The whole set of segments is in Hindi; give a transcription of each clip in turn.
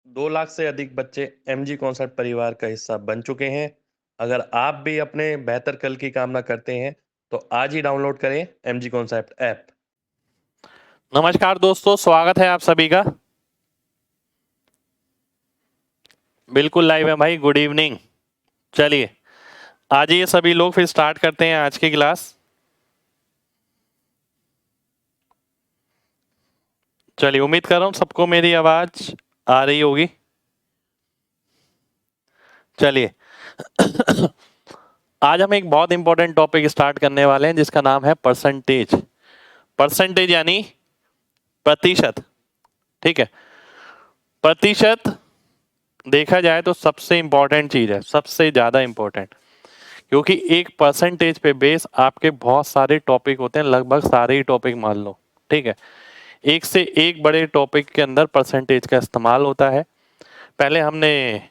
2 लाख से अधिक बच्चे एमजी कॉन्सेप्ट परिवार का हिस्सा बन चुके हैं। अगर आप भी अपने बेहतर कल की कामना करते हैं, तो आज ही डाउनलोड करें एमजी कॉन्सेप्ट ऐप। नमस्कार दोस्तों, स्वागत है आप सभी का। बिल्कुल लाइव है भाई। Good evening. चलिए आज ये सभी लोग फिर स्टार्ट करते हैं आज की क्लास। चलिए, उम्मीद कर रहा हूँ सबको मेरी आवाज आ रही होगी। चलिए आज हम एक बहुत इंपॉर्टेंट टॉपिक स्टार्ट करने वाले हैं जिसका नाम है परसेंटेज। परसेंटेज यानी प्रतिशत। ठीक है, प्रतिशत देखा जाए तो सबसे इंपॉर्टेंट चीज है, सबसे ज्यादा इंपॉर्टेंट, क्योंकि एक परसेंटेज पे बेस आपके बहुत सारे टॉपिक होते हैं, लगभग सारे ही टॉपिक मान लो। ठीक है, एक से एक बड़े टॉपिक के अंदर परसेंटेज का इस्तेमाल होता है। पहले हमने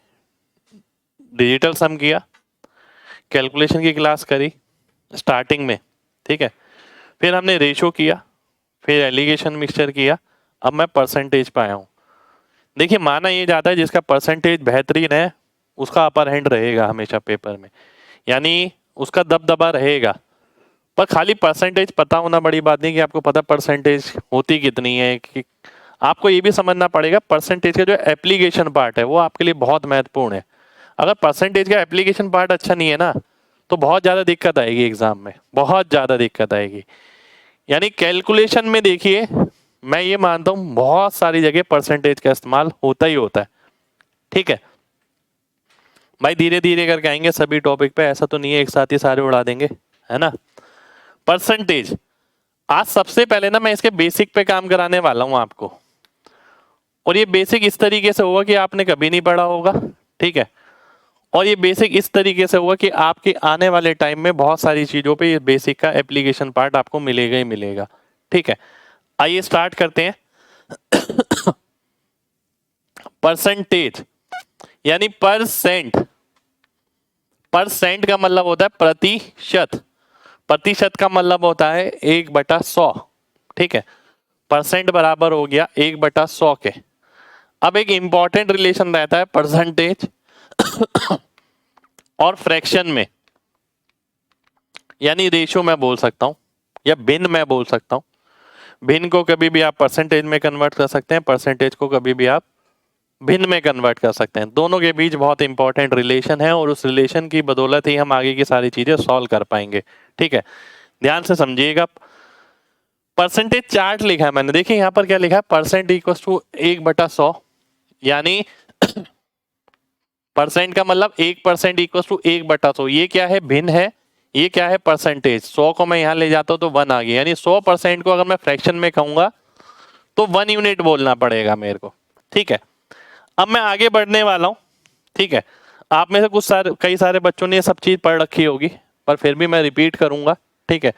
डिजिटल सम किया, कैलकुलेशन की क्लास करी स्टार्टिंग में। ठीक है, फिर हमने रेशो किया, फिर एलिगेशन मिक्सचर किया, अब मैं परसेंटेज पे आया हूँ। देखिए, माना ये जाता है जिसका परसेंटेज बेहतरीन है उसका अपर हैंड रहेगा हमेशा पेपर में, यानी उसका दबदबा रहेगा। पर खाली परसेंटेज पता होना बड़ी बात नहीं कि आपको पता परसेंटेज होती कितनी है। कि आपको ये भी समझना पड़ेगा परसेंटेज का जो एप्लीकेशन पार्ट है वो आपके लिए बहुत महत्वपूर्ण है। अगर परसेंटेज का एप्लीकेशन पार्ट अच्छा नहीं है ना, तो बहुत ज़्यादा दिक्कत आएगी एग्जाम में, बहुत ज़्यादा दिक्कत आएगी। यानी कैलकुलेशन में देखिए, मैं ये मानता हूँ बहुत सारी जगह परसेंटेज का इस्तेमाल होता ही होता है। ठीक है भाई, धीरे धीरे करके आएंगे सभी टॉपिक पे, ऐसा तो नहीं है एक साथ ही सारे उड़ा देंगे, है ना। परसेंटेज आज सबसे पहले ना मैं इसके बेसिक पे काम कराने वाला हूं आपको, और ये बेसिक इस तरीके से होगा कि आपने कभी नहीं पढ़ा होगा। ठीक है, और ये बेसिक इस तरीके से होगा कि आपके आने वाले टाइम में बहुत सारी चीजों पे ये बेसिक का एप्लीकेशन पार्ट आपको मिलेगा ही मिलेगा। ठीक है, आइए स्टार्ट करते हैं। परसेंटेज यानी परसेंट। परसेंट का मतलब होता है प्रतिशत। प्रतिशत का मतलब होता है 1/100। ठीक है, परसेंट बराबर हो गया 1/100 के। अब एक इंपॉर्टेंट रिलेशन रहता है परसेंटेज और फ्रैक्शन में, यानी रेशियो मैं बोल सकता हूं या भिन्न मैं बोल सकता हूं। भिन्न को कभी भी आप परसेंटेज में कन्वर्ट कर सकते हैं, परसेंटेज को कभी भी आप भिन्न में कन्वर्ट कर सकते हैं। दोनों के बीच बहुत इंपॉर्टेंट रिलेशन है और उस रिलेशन की बदौलत ही हम आगे की सारी चीजें सॉल्व कर पाएंगे। ठीक है, ध्यान से समझिएगा। परसेंटेज चार्ट लिखा है मैंने, देखिए यहां पर क्या लिखा है, परसेंट इक्वल टू 1/100, यानी परसेंट का मतलब 1% इक्वल टू 1/100। ये क्या है, भिन्न है। ये क्या है, परसेंटेज। 100 को मैं यहां ले जाता हूं तो 1 आ गया, यानी 100% को अगर मैं फ्रैक्शन में कहूंगा तो 1 यूनिट बोलना पड़ेगा मेरे को। ठीक है, अब मैं आगे बढ़ने वाला हूं। ठीक है, आप में से कई सारे बच्चों ने ये सब चीज पढ़ रखी होगी, पर फिर भी मैं रिपीट करूंगा। ठीक है,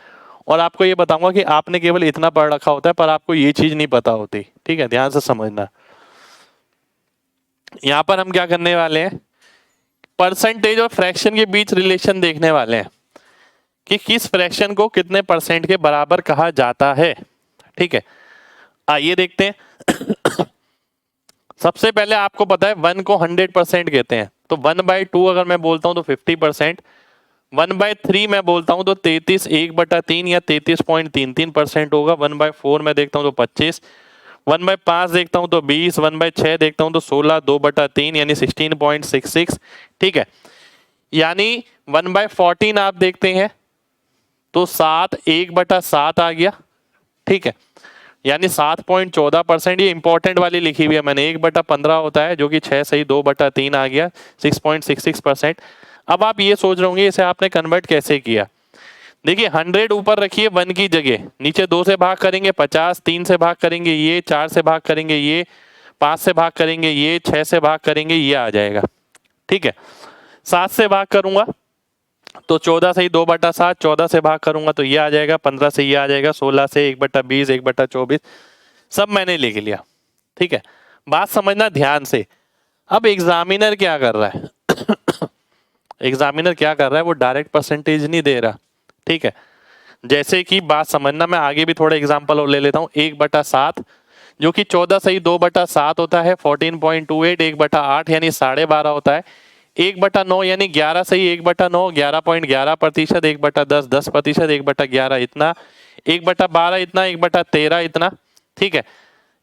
और आपको ये बताऊंगा कि आपने केवल इतना पढ़ रखा होता है पर आपको ये चीज नहीं पता होती। ठीक है, ध्यान से समझना। यहां पर हम क्या करने वाले हैं, परसेंटेज और फ्रैक्शन के बीच रिलेशन देखने वाले हैं कि किस फ्रैक्शन को कितने परसेंट के बराबर कहा जाता है। ठीक है, आइए देखते हैं। सबसे पहले आपको पता है 1 को 100% कहते हैं, तो 1/2 अगर मैं बोलता हूं तो 50%। 1/3 मैं बोलता हूं तो 33 1/3 या 33.33% होगा। 1/4 मैं देखता हूं तो 25। 1/5 देखता हूं तो 20। 1/6 देखता हूं तो 16। 2/3 यानी 16.66। ठीक है, यानी 1/14 आप देखते हैं तो 7 1/7 आ गया। ठीक है, यानी 7.14%। ये इंपॉर्टेंट वाली लिखी हुई है मैंने, 1/15 होता है जो कि 6 सही 2/3 आ गया, 6.66%। अब आप ये सोच रहे होंगे इसे आपने कन्वर्ट कैसे किया। देखिए 100 ऊपर रखिए 1 की जगह, नीचे 2 से भाग करेंगे 50, 3 से भाग करेंगे ये, 4 से भाग करेंगे ये, 5 से भाग करेंगे ये, 6 से भाग करेंगे ये आ जाएगा। ठीक है, 7 से भाग करूंगा तो 14 से ही 2/7, 14 से भाग करूंगा तो ये आ जाएगा, 15 से ये आ जाएगा, 16 से 1/20, 1/24, सब मैंने लिख लिया। ठीक है, बात समझना ध्यान से। अब एग्जामिनर क्या कर रहा है एग्जामिनर क्या कर रहा है, वो डायरेक्ट परसेंटेज नहीं दे रहा। ठीक है, जैसे कि बात समझना, मैं आगे भी थोड़ा एग्जाम्पल और ले लेता हूं। 1/7 जो कि 14 सही 2/7 होता है, 14.28 1/8 यानी 12.5 होता है, 1/9 यानी 11 सही 1/9 11.11%, 1/10 10%, 1/11 इतना, 1/12 इतना, 1/13 इतना, ठीक है,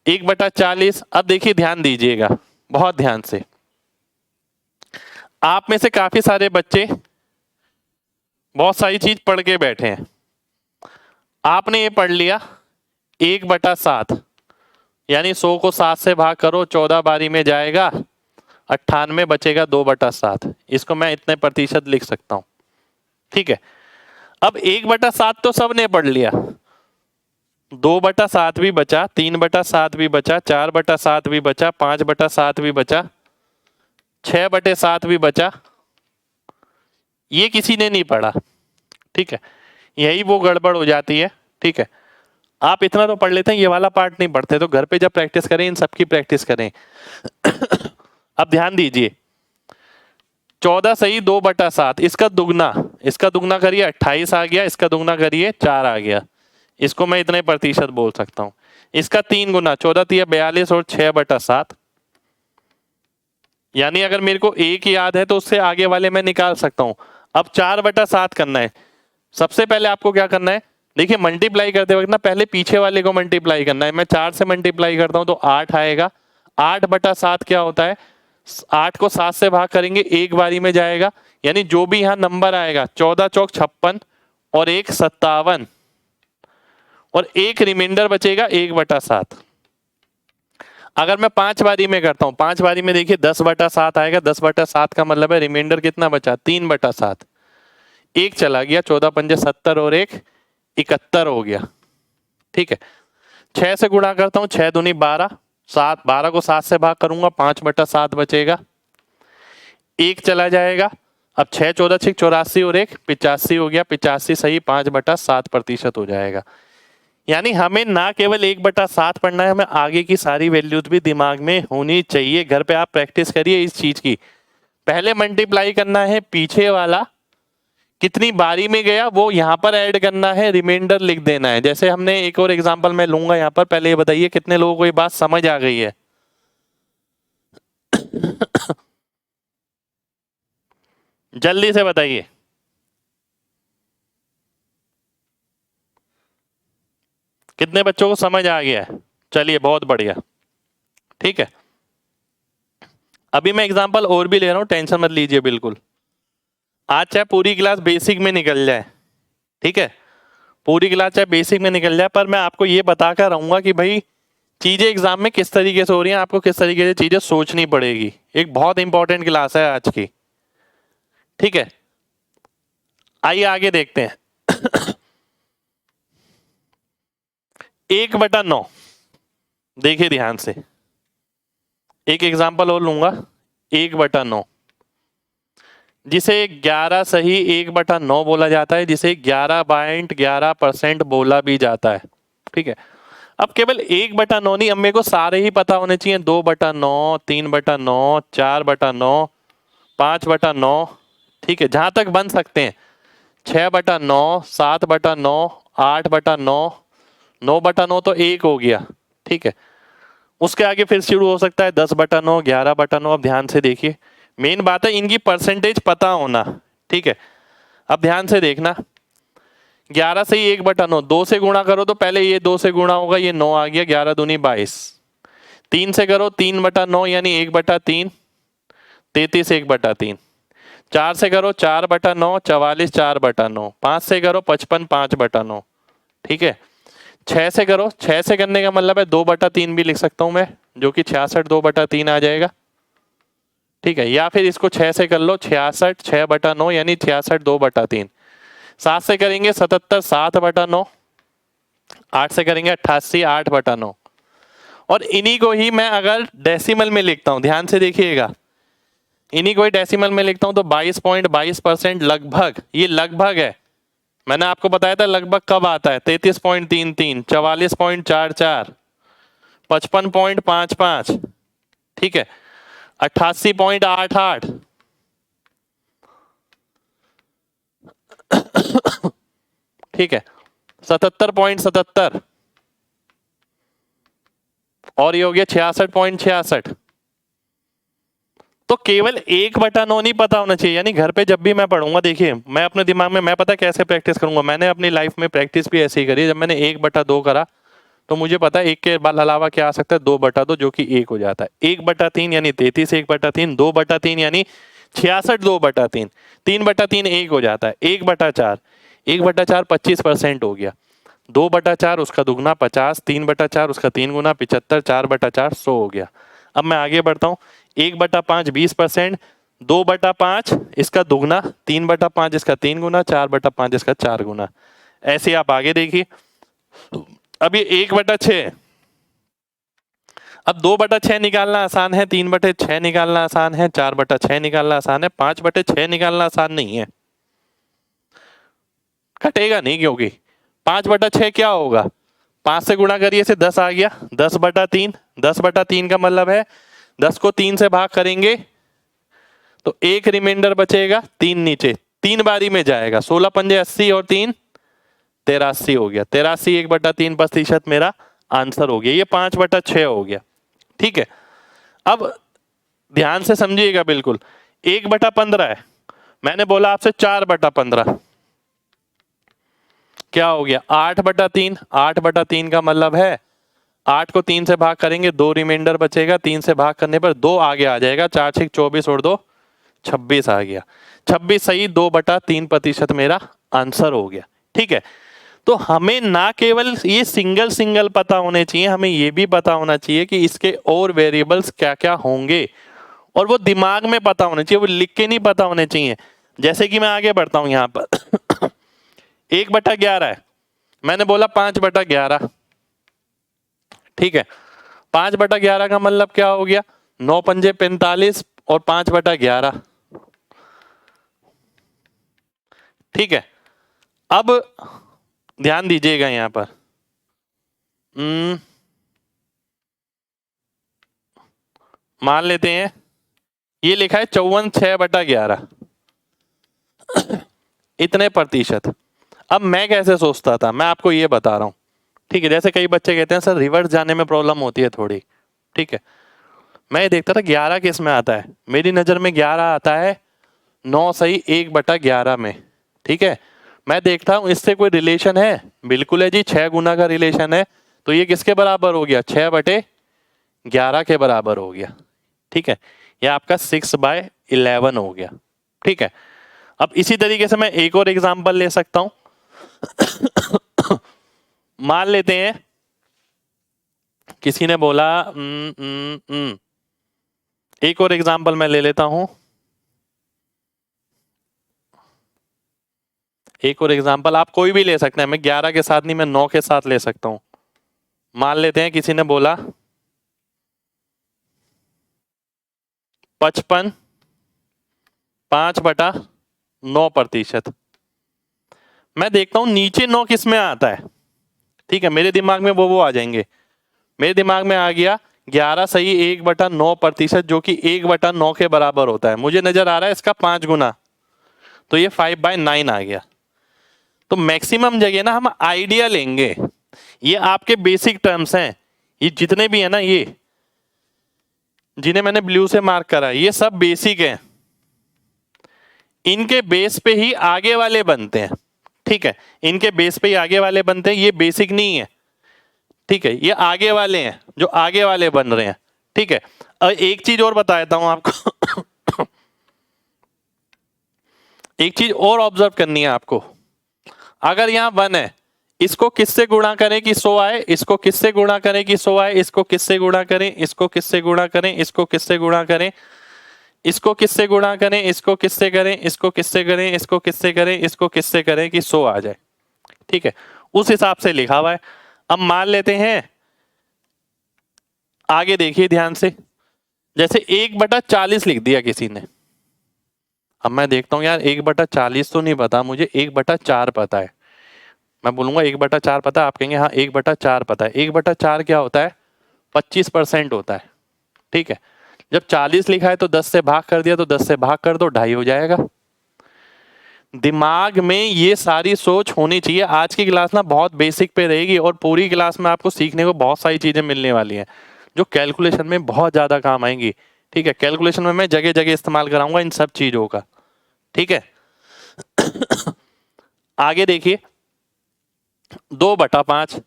1/40। अब देखिए ध्यान दीजिएगा बहुत ध्यान से, आप में से काफी सारे बच्चे बहुत सारी चीज पढ़ के बैठे हैं। आपने ये पढ़ लिया 1/7 यानी 100 को 7 से भाग करो, 14 बारी में जाएगा, 98 बचेगा 2/7, इसको मैं इतने प्रतिशत लिख सकता हूं, ठीक है। अब 1/7 तो सबने पढ़ लिया, 2/7 भी बचा, 3/7 भी बचा, 4/7 भी बचा, 5/7 भी बचा, 6/7 भी बचा, ये किसी ने नहीं पढ़ा, ठीक है, यही वो गड़बड़ हो जाती है, ठीक है। आप इतना तो पढ़ लेते हैं, ये वाला पार्ट नहीं पढ़ते, तो घर पे जब प्रैक्टिस करें इन सबकी प्रैक्टिस करें। अब ध्यान दीजिए, 14 सही 2/7, इसका दुगना करिए 28 आ गया, इसका दुगना करिए 4 आ गया, इसको मैं इतने प्रतिशत बोल सकता हूं। इसका 3 गुना 14 तिया 42 और 6/7, यानी अगर मेरे को एक याद है तो उससे आगे वाले मैं निकाल सकता हूं। अब 4/7 करना है, सबसे पहले आपको क्या करना है, देखिए मल्टीप्लाई करते वक्त ना पहले पीछे वाले को मल्टीप्लाई करना है। मैं 4 से मल्टीप्लाई करता हूं तो 8 आएगा, 8/7 क्या होता है, 8 को 7 से भाग करेंगे, एक बारी में जाएगा, यानी जो भी यहां नंबर आएगा 14 चौक 56 और 1 57 और एक रिमाइंडर बचेगा 1/7। अगर मैं 5 बारी में करता हूं, 5 बारी में देखिए 10/7 आएगा, 10/7 का मतलब है रिमाइंडर कितना बचा, 3/7, एक चला गया, 14 पंजे 70 और 1 71 हो गया, ठीक है। 6 से गुणा करता हूं, 6 दूनी 12, 12 को 7 से भाग करूंगा, 5/7 बचेगा, एक चला जाएगा। अब 6 14 6 84 और 1 85 हो गया, 85 सही 5/7% हो जाएगा। यानी हमें ना केवल 1/7 पढ़ना है, हमें आगे की सारी वैल्यूज भी दिमाग में होनी चाहिए। घर पे आप प्रैक्टिस करिए इस चीज की, पहले मल्टीप्लाई करना है, पीछे वाला कितनी बारी में गया वो यहां पर ऐड करना है, रिमाइंडर लिख देना है। जैसे हमने एक और एग्जांपल मैं लूंगा यहां पर, पहले ये बताइए कितने लोगों को ये बात समझ आ गई है। जल्दी से बताइए, कितने बच्चों को समझ आ गया है? चलिए बहुत बढ़िया, ठीक है। अभी मैं एग्जांपल और भी ले रहा हूं, टेंशन मत लीजिए बिल्कुल। आज चाहे पूरी क्लास बेसिक में निकल जाए, ठीक है, पूरी क्लास चाहे बेसिक में निकल जाए, पर मैं आपको ये बताकर रहूंगा कि भाई चीजें एग्जाम में किस तरीके से हो रही हैं, आपको किस तरीके से चीजें सोचनी पड़ेगी। एक बहुत इंपॉर्टेंट क्लास है आज की, ठीक है। आइए आगे देखते हैं। 1/9, देखिए ध्यान से, एक एग्जांपल और लूंगा, 1/9 जिसे 11 सही 1/9 बोला जाता है, जिसे 11.11% बोला भी जाता है, ठीक है। अब केवल 1/9 नहीं, अब मेरे को सारे ही पता होने चाहिए, 2/9 3/9 4/9 5/9, ठीक है, जहां तक बन सकते हैं, 6/9 7/9 8/9 9/9 तो एक हो गया, ठीक है। उसके आगे फिर शुरू हो सकता है 10/9 11/9। अब ध्यान से देखिए, मेन बात है इनकी परसेंटेज पता होना, ठीक है। अब ध्यान से देखना, 11 से ही 1/9, 2 से गुणा करो तो पहले ये 2 से गुणा होगा, ये 9 आ गया, 11 दूनी 22, 3 से करो 3/9 यानी 1/3 33 1/3, 4 से करो 4/9 44 4/9, 5 से करो 55 5/9, ठीक है। 6 से करो, 6 से करने का मतलब है 2/3 भी लिख सकता हूं मैं, जो कि 66 2/3 आ जाएगा, ठीक है। या फिर इसको 6 से कर लो, 66 6/9 यानी 66 2/3, 7 से करेंगे 77 7/9, 8 से करेंगे 88 8/9। और इन्हीं को ही मैं अगर डेसिमल में लिखता हूं, ध्यान से देखिएगा, इन्हीं को ही डेसिमल में लिखता हूं तो 22.22% लगभग, ये लगभग है, मैंने आपको बताया था लगभग कब आता है, 33.33 44.44 55.55, ठीक है, 88.88, ठीक है, 77.77, और ये हो गया 66.66। तो केवल 1/9 नहीं पता होना चाहिए, यानी घर पे जब भी मैं पढ़ूंगा, देखिए मैं अपने दिमाग में मैं पता कैसे प्रैक्टिस करूंगा, मैंने अपनी लाइफ में प्रैक्टिस भी ऐसे ही करी। जब मैंने 1/2 करा तो मुझे पता है 1 के अलावा क्या आ सकता है, 2/2 जो कि 1 हो जाता है। 1/3 यानी 33 1/3, 2/3 यानी 66 2/3, 3/3 1 हो जाता है। 1/4 1/4 25% हो गया। 2/4 उसका दुगना 50, 3/4 उसका 3 गुना 75, 4/4 100 हो गया। अब मैं आगे बढ़ता हूँ। 1/5 20%, 2/5 इसका दुगना, 3/5 इसका 3 गुना, 4/5 इसका 4 गुना। ऐसे आप आगे देखिए। अब ये 1/6, अब 2/6 निकालना आसान है, 3/6 निकालना आसान है, 4/6 निकालना आसान है, 5/6 निकालना आसान नहीं है, कटेगा नहीं, क्योंकि 5/6 क्या होगा, 5 से गुणा करिए से 10 आ गया, 10/3, 10/3 का मतलब है 10 को 3 से भाग करेंगे तो एक रिमाइंडर बचेगा, 3 नीचे, 3 बारी में जाएगा, 16 पंजे 80 और 3 83 हो गया। 83 1/3% मेरा आंसर हो गया। ये 5/6 हो गया। ठीक है, अब ध्यान से समझिएगा बिल्कुल। 1/15 है, मैंने बोला आपसे 4/15, क्या हो गया 8/3। 8/3 का मतलब है 8 को 3 से भाग करेंगे, 2 रिमाइंडर बचेगा, 3 से भाग करने पर 2 आगे आ जाएगा, 4 6 24 और 2 26 आ गया। 26 सही 2/3% मेरा आंसर हो गया। ठीक है, तो हमें ना केवल ये सिंगल पता होने चाहिए, हमें ये भी पता होना चाहिए कि इसके और वेरिएबल्स क्या क्या होंगे, और वो दिमाग में पता होने चाहिए, वो लिख के नहीं पता होने चाहिए। जैसे कि मैं आगे बढ़ता हूं यहां पर 1/11 है, मैंने बोला 5/11। ठीक है, 5/11 का मतलब क्या हो गया, 9 पंजे 45 और 5/11। ठीक है, अब ध्यान दीजिएगा यहां पर, मान लेते हैं ये लिखा है 54 6/11 इतने प्रतिशत। अब मैं कैसे सोचता था, मैं आपको ये बता रहा हूं। ठीक है, जैसे कई बच्चे कहते हैं सर रिवर्स जाने में प्रॉब्लम होती है थोड़ी। ठीक है, मैं ये देखता था 11 किस में आता है, मेरी नजर में 11 आता है 9 सही 1/11 में। ठीक है, मैं देखता हूं इससे कोई रिलेशन है, बिल्कुल है जी, 6 गुना का रिलेशन है, तो ये किसके बराबर हो गया, 6/11 के बराबर हो गया। ठीक है, ये आपका 6/11 हो गया। ठीक है, अब इसी तरीके से मैं एक और एग्जांपल ले सकता हूं मान लेते हैं किसी ने बोला एक और एग्जांपल मैं ले लेता हूं, एक और एग्जांपल आप कोई भी ले सकते हैं, मैं 11 के साथ नहीं, मैं 9 के साथ ले सकता हूं। मान लेते हैं किसी ने बोला 55 5/9%। मैं देखता हूं नीचे 9 किस में आता है। ठीक है, मेरे दिमाग में वो आ जाएंगे, मेरे दिमाग में आ गया 11 सही 1/9%, जो कि 1/9 के बराबर होता है। मुझे नजर आ रहा है इसका 5 गुना, तो ये 5/9 आ गया। तो मैक्सिमम जगह ना हम आइडिया लेंगे, ये आपके बेसिक टर्म्स हैं, ये जितने भी है ना, ये जिन्हें मैंने ब्लू से मार्क करा ये सब बेसिक हैं, इनके बेस पे ही आगे वाले बनते हैं। ठीक है, इनके बेस पे ही आगे वाले बनते हैं, ये बेसिक नहीं है। ठीक है, ये आगे वाले हैं जो आगे वाले बन रहे हैं। ठीक है, अब एक चीज और बता देता हूं आपको एक चीज और ऑब्जर्व करनी है आपको। अगर यहां 1 है, इसको किससे गुणा करें कि 100 आए, इसको किससे गुणा करें कि 100 आए, इसको किससे गुणा करें, इसको किससे गुणा करें, इसको किससे गुणा करें, इसको किससे गुणा करें, इसको किससे करें, इसको किससे करें, इसको किससे करें, इसको किससे करें कि 100 आ जाए। ठीक है, उस हिसाब से लिखा हुआ है। अब मान लेते हैं आगे देखिए ध्यान से, जैसे 1/40 लिख दिया किसी ने। अब मैं देखता हूं यार 1/40 तो नहीं पता मुझे, 1/4 पता है। मैं बोलूंगा 1/4 पता है, आप कहेंगे हाँ 1/4 पता है। 1/4 क्या होता है, 25% होता है। ठीक है, जब 40 लिखा है तो 10 से भाग कर दिया, तो 10 से भाग कर दो 2.5 हो जाएगा। दिमाग में ये सारी सोच होनी चाहिए। आज की क्लास ना बहुत बेसिक पे रहेगी और पूरी क्लास में आपको सीखने को बहुत सारी चीजें मिलने वाली हैं। जो कैलकुलेशन में बहुत ज़्यादा काम आएंगी। ठीक है, कैलकुलेशन में मैं जगह जगह इस्तेमाल कराऊंगा इन सब चीज़ों का। ठीक है आगे देखिए, 2/5,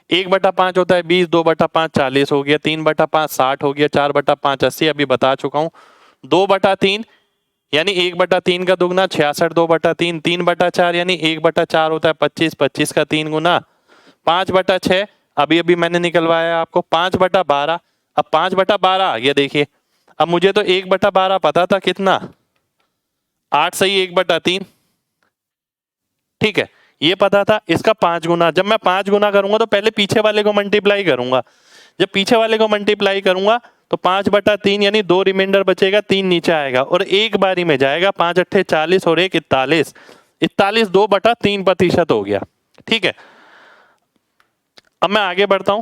1/5 होता है 20, 2/5 40 हो गया, 3/5 60 हो गया, 4/5 80 अभी बता चुका हूँ। 2/3 यानी 1/3 का दुगना 66, 2/3 3/4 यानी 1/4 होता है 25, 25 का 3 गुना, 5/6 अभी अभी मैंने निकलवाया आपको, 5/12। अब 5/12 आ गया। देखिए अब मुझे तो 1/12 पता था, कितना 8 सही 1/3। ठीक है, ये पता था, इसका 5 गुना। जब मैं 5 गुना करूंगा तो पहले पीछे वाले को मल्टीप्लाई करूंगा। जब पीछे वाले को मल्टीप्लाई करूंगा तो 5/3 यानी 2 रिमाइंडर बचेगा, 3 नीचे आएगा और एक बारी में जाएगा। 5 अट्ठे 40 और 1 41, 41 2/3% हो गया। ठीक है, अब मैं आगे बढ़ता हूं,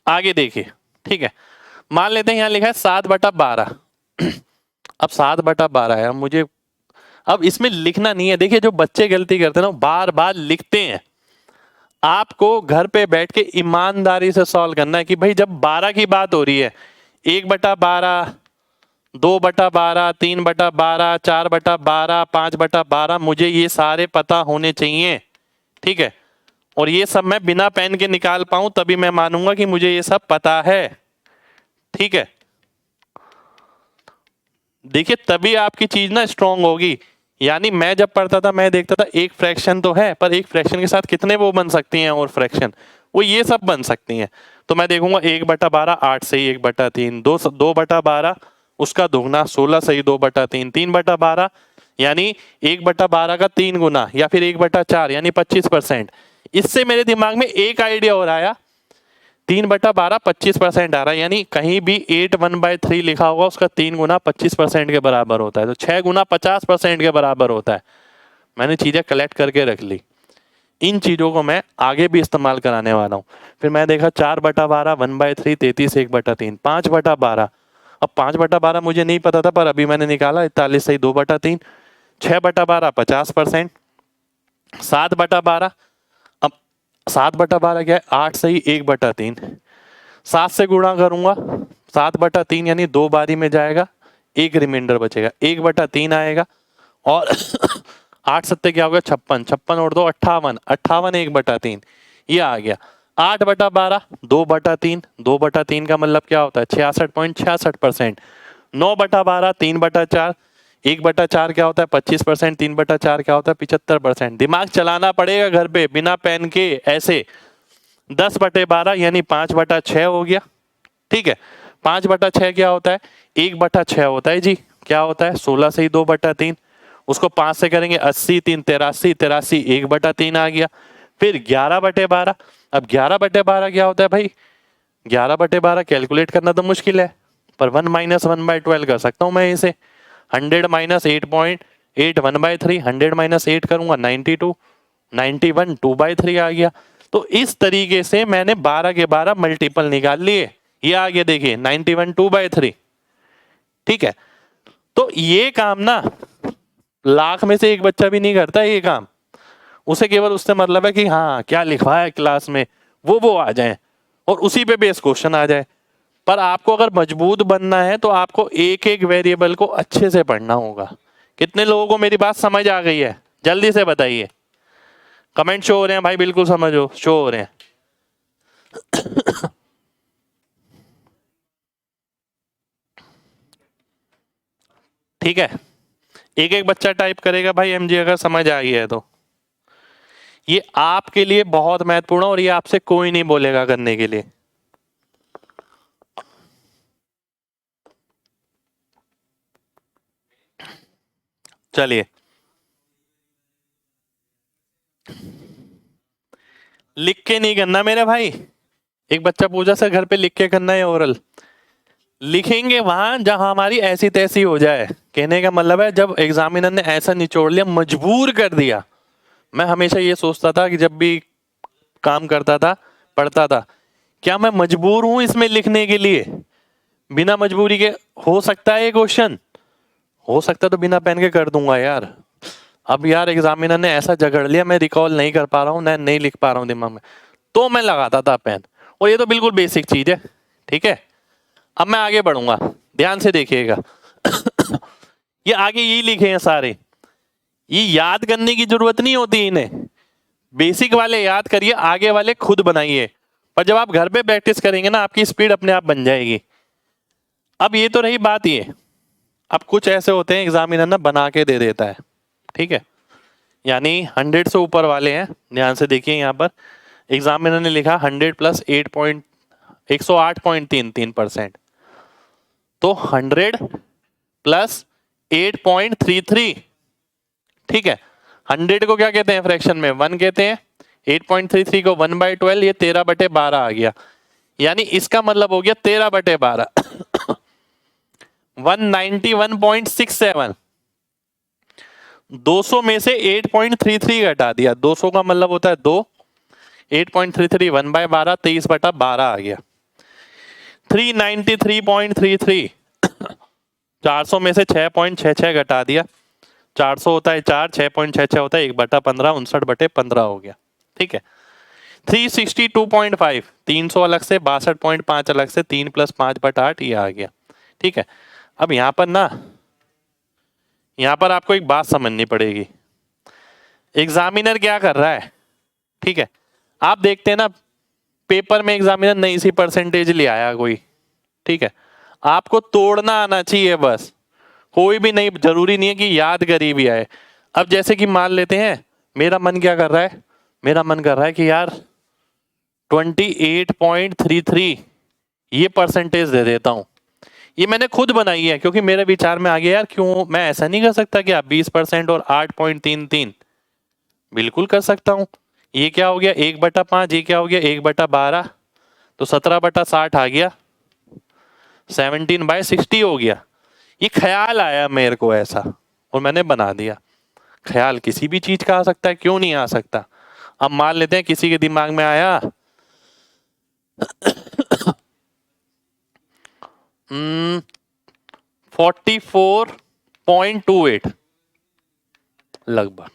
आगे देखिए। ठीक है, मान लेते हैं यहां लिखा है 7/12। अब 7/12 है, अब मुझे अब इसमें लिखना नहीं है। देखिए जो बच्चे गलती करते हैं ना, बार बार लिखते हैं। आपको घर पे बैठ के ईमानदारी से सॉल्व करना है कि भाई जब 12 की बात हो रही है, 1/12, 2/12, 3/12, 4/12, 5/12, मुझे ये सारे पता होने चाहिए। ठीक है, और ये सब मैं बिना पेन के निकाल पाऊं तभी मैं मानूंगा कि मुझे ये सब पता है। ठीक है, देखिए तभी आपकी चीज ना स्ट्रांग होगी। यानी मैं जब पढ़ता था मैं देखता था एक फ्रैक्शन तो है, पर एक फ्रैक्शन के साथ कितने वो बन सकती हैं और फ्रैक्शन, वो ये सब बन सकती हैं। तो मैं देखूंगा 1/12 8 सही 1/3, 2/12 उसका दोगुना 16 सही 2/3, 3/12 यानी 1/12 का 3 गुना या फिर 1/4 यानी 25%। इससे मेरे दिमाग में एक आइडिया और आया, 3/12 25% आ रहा है, यानी कहीं भी 8 1/3 लिखा होगा उसका 3 गुना 25% के बराबर होता है, तो 6 गुना 50% के बराबर होता है। मैंने चीजें कलेक्ट करके रख ली, इन चीजों को मैं आगे भी इस्तेमाल कराने वाला हूँ। फिर मैं देखा 4/12 1/3 33 1/3, 5/12। अब 5/12 मुझे नहीं पता था पर अभी मैंने निकाला 41 सही 2/3, 6/12 50%, 7/12। अब 7/12 क्या है, 8 सही 1/3, 7 से गुणा करूंगा, 7/3 यानी 2 बारी में जाएगा, एक रिमाइंडर बचेगा, 1/3 आएगा और 8 सत्ते क्या होगा 56, 56 और 2 58, 58 1/3 ये आ गया। 8/12 2/3, 2/3 का मतलब क्या होता है 66.66%। 9/12 3/4, 1/4 क्या होता है 25%, 3/4 क्या होता है 75%। दिमाग चलाना पड़ेगा घर पे बिना पेन के ऐसे। 10/12 यानी 5/6 हो गया। ठीक है, 5/6 क्या होता है 1/6 होता है जी, क्या होता है 16 से ही 2/3, उसको 5 से करेंगे 80 3 83, 83 1/3 आ गया। फिर 11/12, अब 11/12 क्या होता है भाई, 11/12 कैलकुलेट करना तो मुश्किल है पर 1 - 1/12 कर सकता हूं मैं इसे। 100 - 8.8 1/3, 100 - 8 करूंगा 92, 91 2/3 आ गया। तो इस तरीके से मैंने 12 के 12 मल्टीपल निकाल लिए। ये आ गया देखिए 91 2/3। ठीक है, तो ये काम ना लाख में से एक बच्चा भी नहीं करता ये काम। उसे केवल उससे मतलब है कि हाँ क्या लिखवा है क्लास में वो आ जाए और उसी पे बेस क्वेश्चन आ जाए। पर आपको अगर मजबूत बनना है तो आपको एक एक वेरिएबल को अच्छे से पढ़ना होगा। कितने लोगों को मेरी बात समझ आ गई है, जल्दी से बताइए। कमेंट शो हो रहे हैं भाई, बिल्कुल समझो, शो हो रहे हैं। ठीक है, एक एक बच्चा टाइप करेगा भाई एमजी अगर समझ आ गया है तो। ये आपके लिए बहुत महत्वपूर्ण है और ये आपसे कोई नहीं बोलेगा करने के लिए। चलिए, लिख के नहीं करना मेरे भाई। एक बच्चा पूछा सर घर पे लिख के करना है ओरल, लिखेंगे वहां जहां हमारी ऐसी तैसी हो जाए। कहने का मतलब है जब एग्जामिनर ने ऐसा निचोड़ लिया, मजबूर कर दिया। मैं हमेशा ये सोचता था कि जब भी काम करता था पढ़ता था, क्या मैं मजबूर हूं इसमें लिखने के लिए? बिना मजबूरी के हो सकता है ये क्वेश्चन, हो सकता है तो बिना पेन के कर दूंगा यार। अब यार एग्जामिनर ने ऐसा झगड़ लिया, मैं रिकॉल नहीं कर पा रहा हूँ, नहीं लिख पा रहा हूँ दिमाग में। तो मैं लगाता था पेन, और ये तो बिल्कुल बेसिक चीज है। ठीक है, अब मैं आगे बढ़ूंगा, ध्यान से देखिएगा। ये आगे यही लिखे हैं सारे, ये याद करने की जरूरत नहीं होती इन्हें, बेसिक वाले याद करिए, आगे वाले खुद बनाइए। पर जब आप घर पे प्रैक्टिस करेंगे ना, आपकी स्पीड अपने आप बन जाएगी। अब ये तो रही बात ये, अब कुछ ऐसे होते हैं एग्जामिनर ना बना के दे देता है। ठीक है, यानी 100 से ऊपर वाले हैं, ध्यान से देखिए यहाँ पर एग्जामिनर ने लिखा 100 प्लस 108.33%, तो 100 प्लस 8.33। ठीक है, 100 को क्या कहते हैं फ्रैक्शन में, 1 कहते हैं, 8.33 को 1/12, ये 13/12 आ गया, यानी इसका मतलब हो गया 13/12। 191.67, 200 में से 8.33 घटा दिया, 200 का मतलब होता है 2, 8.33 1/12, 23/12 आ गया। 393.33, 400 में से 6.66 घटा दिया, 400 होता है 4, 6.66 होता है 1/15, 59/15 हो गया। ठीक है, 362.5, 300 अलग से, 62.5 अलग से, 3 + 5/8 ये आ गया। ठीक है, अब यहाँ पर ना, यहाँ पर आपको एक बात समझनी पड़ेगी, एग्जामिनर क्या कर रहा है। ठीक है, आप देखते हैं ना पेपर में एग्जामिनर नई सी परसेंटेज ले आया कोई, ठीक है, आपको तोड़ना आना चाहिए बस, कोई भी नहीं, जरूरी नहीं है कि याद करी भी आए। अब जैसे कि मान लेते हैं मेरा मन क्या कर रहा है, मेरा मन कर रहा है कि यार 28.33 ये परसेंटेज दे देता हूं, ये मैंने खुद बनाई है क्योंकि मेरे विचार में आ गया यार क्यों मैं ऐसा नहीं कर सकता क्या, 20% और 8.33 बिल्कुल कर सकता हूं। ये क्या हो गया 1/5, ये क्या हो गया 1/12, तो 17/60 आ गया, 17/60 हो गया। ये ख्याल आया मेरे को ऐसा और मैंने बना दिया। ख्याल किसी भी चीज का आ सकता है, क्यों नहीं आ सकता। अब मान लेते हैं किसी के दिमाग में आया 44.28 लगभग।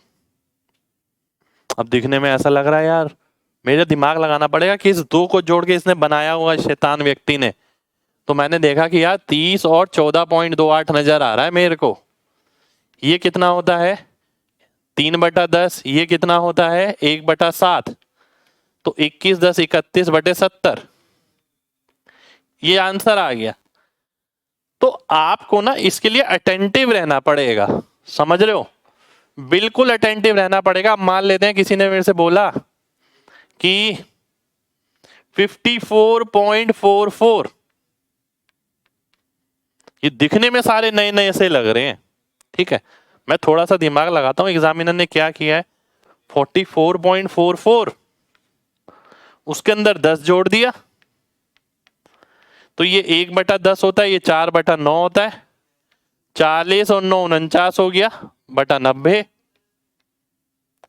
अब दिखने में ऐसा लग रहा है यार मेरे दिमाग लगाना पड़ेगा कि इस 2 को जोड़ के इसने बनाया हुआ शैतान व्यक्ति ने, तो मैंने देखा कि यार 30 और 14.28 नजर आ रहा है मेरे को। ये कितना होता है 3/10, ये कितना होता है 1/7, तो 21 10 31/70, ये आंसर आ गया। तो आपको ना इसके लिए अटेंटिव रहना पड़ेगा, समझ रहे हो, बिल्कुल अटेंटिव रहना पड़ेगा। मान लेते हैं किसी ने मेरे से बोला कि 54.44, ये दिखने में सारे नए नए से लग रहे हैं। ठीक है, मैं थोड़ा सा दिमाग लगाता हूं, एग्जामिनर ने क्या किया है 44.44, उसके अंदर 10 जोड़ दिया, तो ये 1/10 होता है, ये 4/9 होता है, 40 और 9 49 हो गया बटा 90,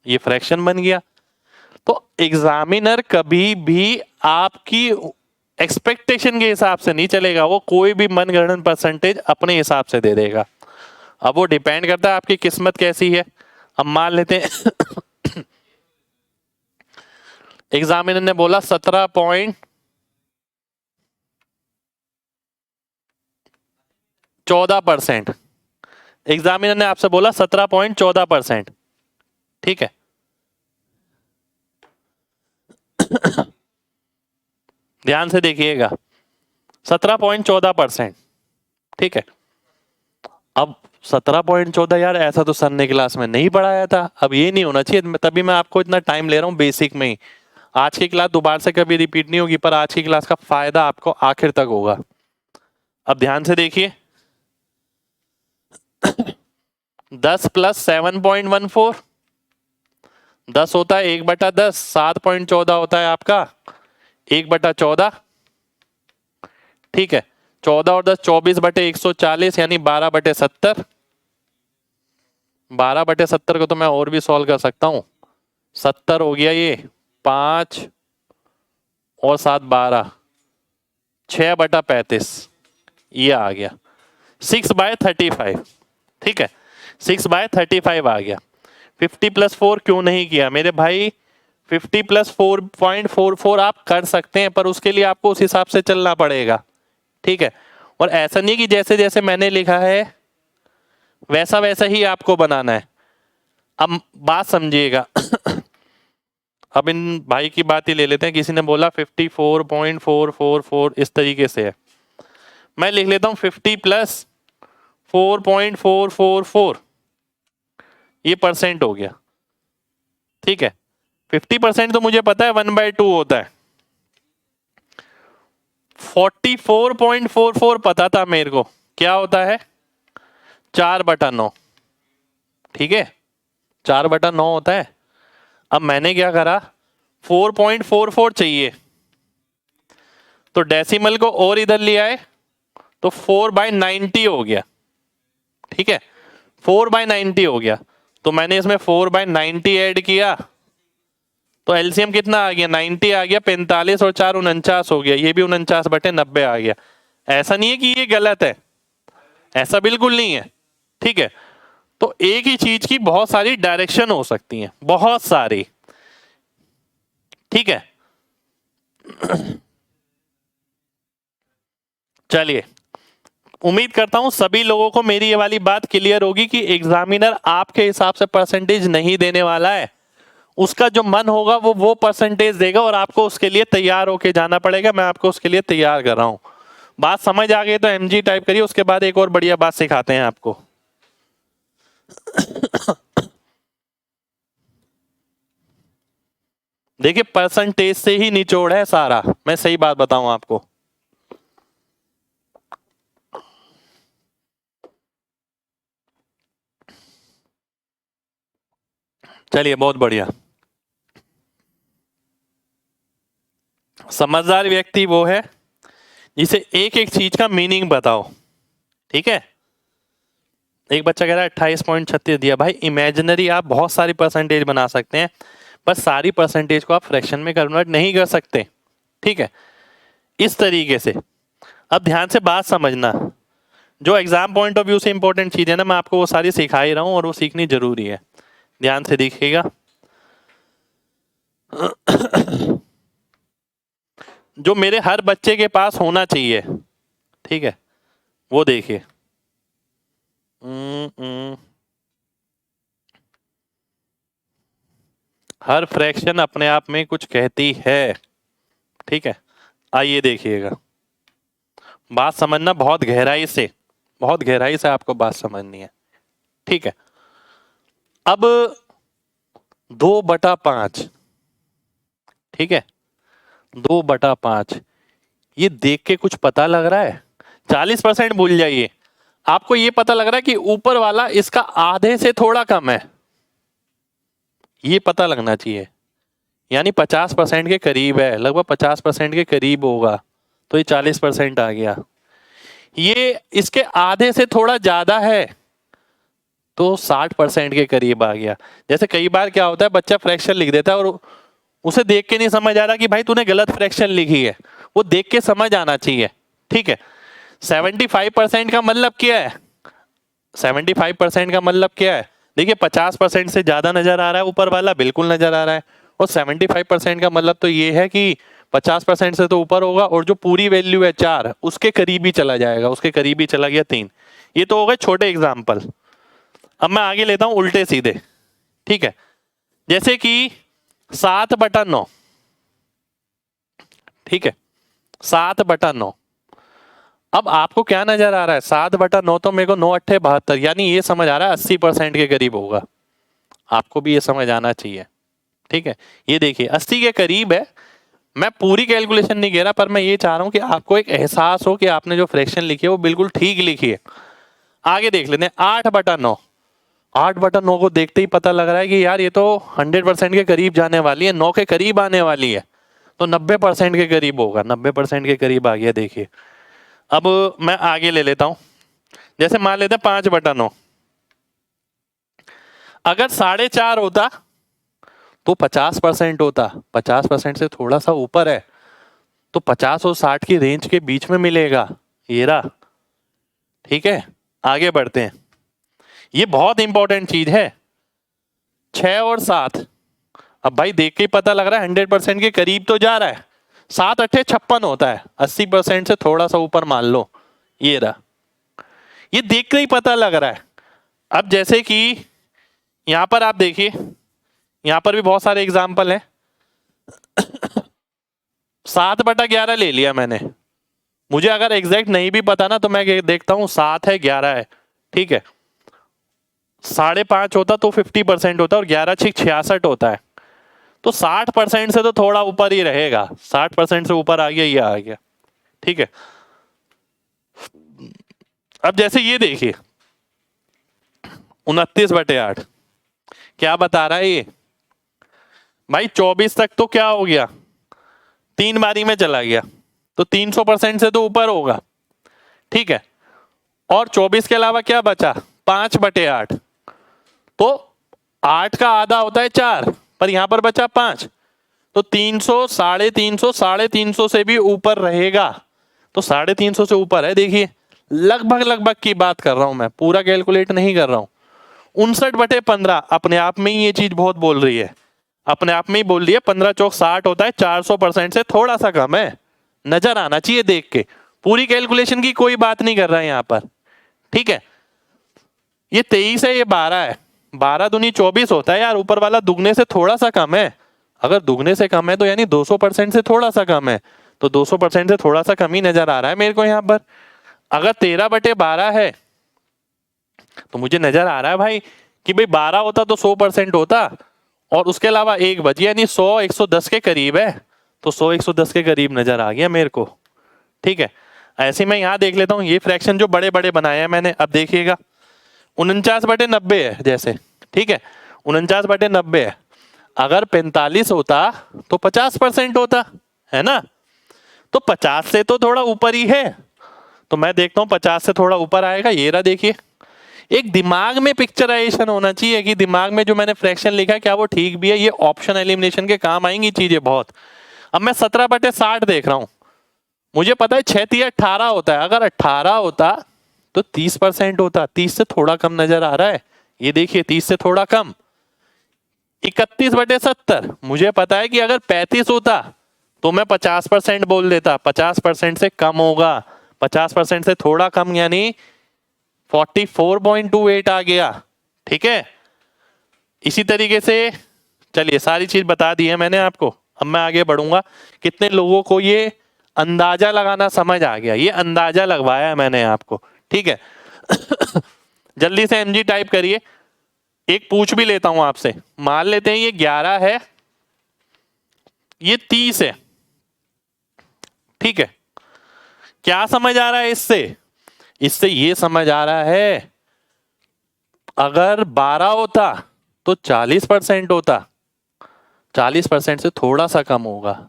ये फ्रैक्शन बन गया। तो एग्जामिनर कभी भी आपकी एक्सपेक्टेशन के हिसाब से नहीं चलेगा, वो कोई भी मनगढ़ंत परसेंटेज अपने हिसाब से दे देगा। अब वो डिपेंड करता है आपकी किस्मत कैसी है। अब मान लेते हैं एग्जामिनर ने बोला 17.14%, एग्जामिनर ने आपसे बोला 17.14%। ठीक है, ध्यान से देखिएगा 17.14%। ठीक है, अब 17.14 यार ऐसा तो सर ने क्लास में नहीं पढ़ाया था, अब ये नहीं होना चाहिए, तभी मैं आपको इतना टाइम ले रहा हूँ बेसिक में ही। आज की क्लास दोबारा से कभी रिपीट नहीं होगी, पर आज की क्लास का फायदा आपको आखिर तक होगा। अब ध्यान से देखिए 10 + 7.14, 10 होता है 1/10, 7.14 होता है आपका 1/14। ठीक है, 14 और 10 24/140 यानी 12/70। 12/70 को तो मैं और भी सॉल्व कर सकता हूं, 70 हो गया, ये 5 और 7 12, 6/35 ये आ गया 6/35। ठीक है, 6/35 आ गया। 50 + 4 क्यों नहीं किया मेरे भाई, 50 प्लस 4.44 आप कर सकते हैं, पर उसके लिए आपको उस हिसाब से चलना पड़ेगा, ठीक है। और ऐसा नहीं कि जैसे जैसे मैंने लिखा है वैसा वैसा ही आपको बनाना है। अब बात समझिएगा अब इन भाई की बात ही ले लेते हैं। किसी ने बोला 54.444 इस तरीके से है, मैं लिख लेता हूं 50 प्लस 4.444, ये परसेंट हो गया, ठीक है। 50% तो मुझे पता है 1/2 होता है। 44.44 पता था मेरे को क्या होता है, 4/9, ठीक है, 4/9 होता है। अब मैंने क्या करा, 4.44 चाहिए तो डेसिमल को और इधर ले आए तो 4/90 हो गया, ठीक है, 4/90 हो गया। तो मैंने इसमें 4/90 ऐड किया तो एलसीएम कितना आ गया, 90 आ गया, 45 और 4 49 हो गया, ये भी 49/90 आ गया। ऐसा नहीं है कि ये गलत है, ऐसा बिल्कुल नहीं है, ठीक है। तो एक ही चीज की बहुत सारी डायरेक्शन हो सकती हैं, बहुत सारी, ठीक है। चलिए, उम्मीद करता हूं सभी लोगों को मेरी ये वाली बात क्लियर होगी कि एग्जामिनर आपके हिसाब से परसेंटेज नहीं देने वाला है। उसका जो मन होगा वो परसेंटेज देगा और आपको उसके लिए तैयार होके जाना पड़ेगा। मैं आपको उसके लिए तैयार कर रहा हूं। बात समझ आ गई तो एमजी टाइप करिए, उसके बाद एक और बढ़िया बात सिखाते हैं आपको। देखिए, परसेंटेज से ही निचोड़ है सारा, मैं सही बात बताऊं आपको। चलिए, बहुत बढ़िया। समझदार व्यक्ति वो है जिसे एक एक चीज का मीनिंग बताओ, ठीक है। एक बच्चा कह रहा है 28.36 दिया। भाई इमेजिनरी आप बहुत सारी परसेंटेज बना सकते हैं, पर सारी परसेंटेज को आप फ्रैक्शन में कन्वर्ट नहीं कर सकते, ठीक है, इस तरीके से। अब ध्यान से बात समझना, जो एग्जाम पॉइंट ऑफ व्यू से इंपॉर्टेंट चीज है ना, मैं आपको वो सारी सिखा ही रहा हूं और वो सीखनी जरूरी है। ध्यान से देखिएगा। जो मेरे हर बच्चे के पास होना चाहिए, ठीक है, वो देखिए। हर फ्रैक्शन अपने आप में कुछ कहती है, ठीक है। आइए देखिएगा, बात समझना बहुत गहराई से, बहुत गहराई से आपको बात समझनी है, ठीक है। अब 2/5, ठीक है, 2/5, ये देख के कुछ पता लग रहा है? 40% भूल जाइए, आपको ये पता लग रहा है कि ऊपर वाला इसका आधे से थोड़ा कम है, ये पता लगना चाहिए, यानी 50% के करीब है, लगभग 50% के करीब होगा, तो ये 40% आ गया। ये इसके आधे से थोड़ा ज्यादा है तो 60% के करीब आ गया। जैसे कई बार क्या होता है, बच्चा फ्रैक्शन लिख देता है और उसे देख के नहीं समझ आ रहा कि भाई तूने गलत फ्रैक्शन लिखी है, वो देख के समझ आना चाहिए, ठीक है। 75% का मतलब क्या है? 75% का मतलब क्या है? देखिए, 50% से ज्यादा नजर आ रहा है ऊपर वाला, बिल्कुल नजर आ रहा है, और 75% का मतलब तो ये है कि 50% से तो ऊपर होगा, और जो पूरी वैल्यू है 4, उसके करीब ही चला जाएगा, उसके करीब ही चला गया 3। ये तो हो गए छोटे एग्जाम्पल। अब मैं आगे लेता हूं उल्टे सीधे, ठीक है। जैसे कि 7/9, ठीक है, 7/9। अब आपको क्या नजर आ रहा है? 7/9 तो मेरे को 9×8 = 72, यानी ये समझ आ रहा है 80% के करीब होगा। आपको भी ये समझ आना चाहिए, ठीक है। ये देखिए 80 के करीब है। मैं पूरी कैलकुलेशन नहीं कह रहा, पर मैं ये चाह रहा हूं कि आपको एक एहसास हो कि आपने जो फ्रैक्शन लिखी है वो बिल्कुल ठीक लिखी है। आगे देख लेते हैं 8/9। 8/9 को देखते ही पता लग रहा है कि यार ये तो 100% के करीब जाने वाली है, 9 के करीब आने वाली है, तो 90% के करीब होगा। 90% के करीब आ गया। देखिए, अब मैं आगे ले लेता हूं, जैसे मान लेते हैं 5/9। अगर 4.5 होता तो 50% होता, 50% से थोड़ा सा ऊपर है, तो 50 और 60 की रेंज के बीच में मिलेगा, ये रहा, ठीक है। आगे बढ़ते हैं, ये बहुत इंपॉर्टेंट चीज है। 6 और 7, अब भाई देख के ही पता लग रहा है 100% के करीब तो जा रहा है। 7 अट्ठे 56 होता है, 80% से थोड़ा सा ऊपर मान लो, ये रहा, ये देख के ही पता लग रहा है। अब जैसे कि यहां पर आप देखिए, यहां पर भी बहुत सारे एग्जाम्पल हैं। 7/11 ले लिया मैंने, मुझे अगर एग्जैक्ट नहीं भी पता ना तो मैं देखता हूं 7 है 11 है, ठीक है। 5.5 होता तो 50% होता और 11 6 66 होता है, तो 60% से तो थोड़ा ऊपर ही रहेगा। 60% से ऊपर आ गया, ये आ गया, ठीक है। अब जैसे ये देखिए 29/8 क्या बता रहा है ये भाई, 24 तक तो क्या हो गया, 3 बारी में चला गया, तो 300% से तो ऊपर होगा, ठीक है। और 24 के अलावा क्या बचा, 5/8, तो 8 का आधा होता है 4, पर यहां पर बचा 5, तो 300 350 से भी ऊपर रहेगा, तो 350 से ऊपर है। देखिए लगभग की बात कर रहा हूं मैं, पूरा कैलकुलेट नहीं कर रहा हूं। 59/15 अपने आप में ही ये चीज बहुत बोल रही है, अपने आप में ही बोल रही है। 15 चौक 60 होता है, 400% से थोड़ा सा कम है, नजर आना चाहिए देख के। पूरी कैलकुलेशन की कोई बात नहीं कर रहा है यहां पर, ठीक है। ये 23 है, ये 12 है, 12 दूनी 24 होता है यार, ऊपर वाला दुगने से थोड़ा सा कम है। अगर दुगने से कम है तो यानी 200% से थोड़ा सा कम है, तो 200% से थोड़ा सा कम ही नजर आ रहा है मेरे को यहाँ पर। अगर 13/12 है तो मुझे नजर आ रहा है भाई कि भाई 12 होता तो 100% होता, और उसके अलावा एक बची, यानी 100 110 के करीब है, तो 100 110 के करीब नजर आ गया मेरे को, ठीक है। ऐसे मैं यहां देख लेता हूं, ये फ्रैक्शन जो बड़े बड़े बनाए हैं मैंने, अब देखिएगा 49/90 है जैसे, ठीक है। 49/90 है, अगर 45 होता तो 50% होता है ना, तो 50 से तो थोड़ा ऊपर ही है, तो मैं देखता हूं 50 से थोड़ा ऊपर आएगा। ये रहा देखिए, एक दिमाग में पिक्चराइजेशन होना चाहिए कि दिमाग में जो मैंने फ्रैक्शन लिखा है क्या वो ठीक भी है। ये ऑप्शन एलिमिनेशन के काम आएंगी चीजें बहुत। अब मैं 17/60 देख रहा हूं, मुझे पता है 6 3 18 होता है, अगर 18 होता तो 30% होता, 30 से थोड़ा कम नजर आ रहा है, ये देखिए 30 से थोड़ा कम। 31/70 मुझे पता है कि अगर 35 होता तो मैं 50% बोल देता, 50% से कम होगा, 50% से थोड़ा कम यानी 44.28 आ गया, ठीक है। इसी तरीके से चलिए सारी चीज बता दी है मैंने आपको, अब मैं आगे बढ़ूंगा। कितने लोगों को ये अंदाजा लगाना समझ आ गया, ये अंदाजा लगवाया है मैंने आपको, ठीक है। जल्दी से एमजी टाइप करिए। एक पूछ भी लेता हूं आपसे, मान लेते हैं ये 11 है, ये 30 है, ठीक है। क्या समझ आ रहा है इससे, इससे ये समझ आ रहा है अगर 12 होता तो 40% होता, 40% से थोड़ा सा कम होगा,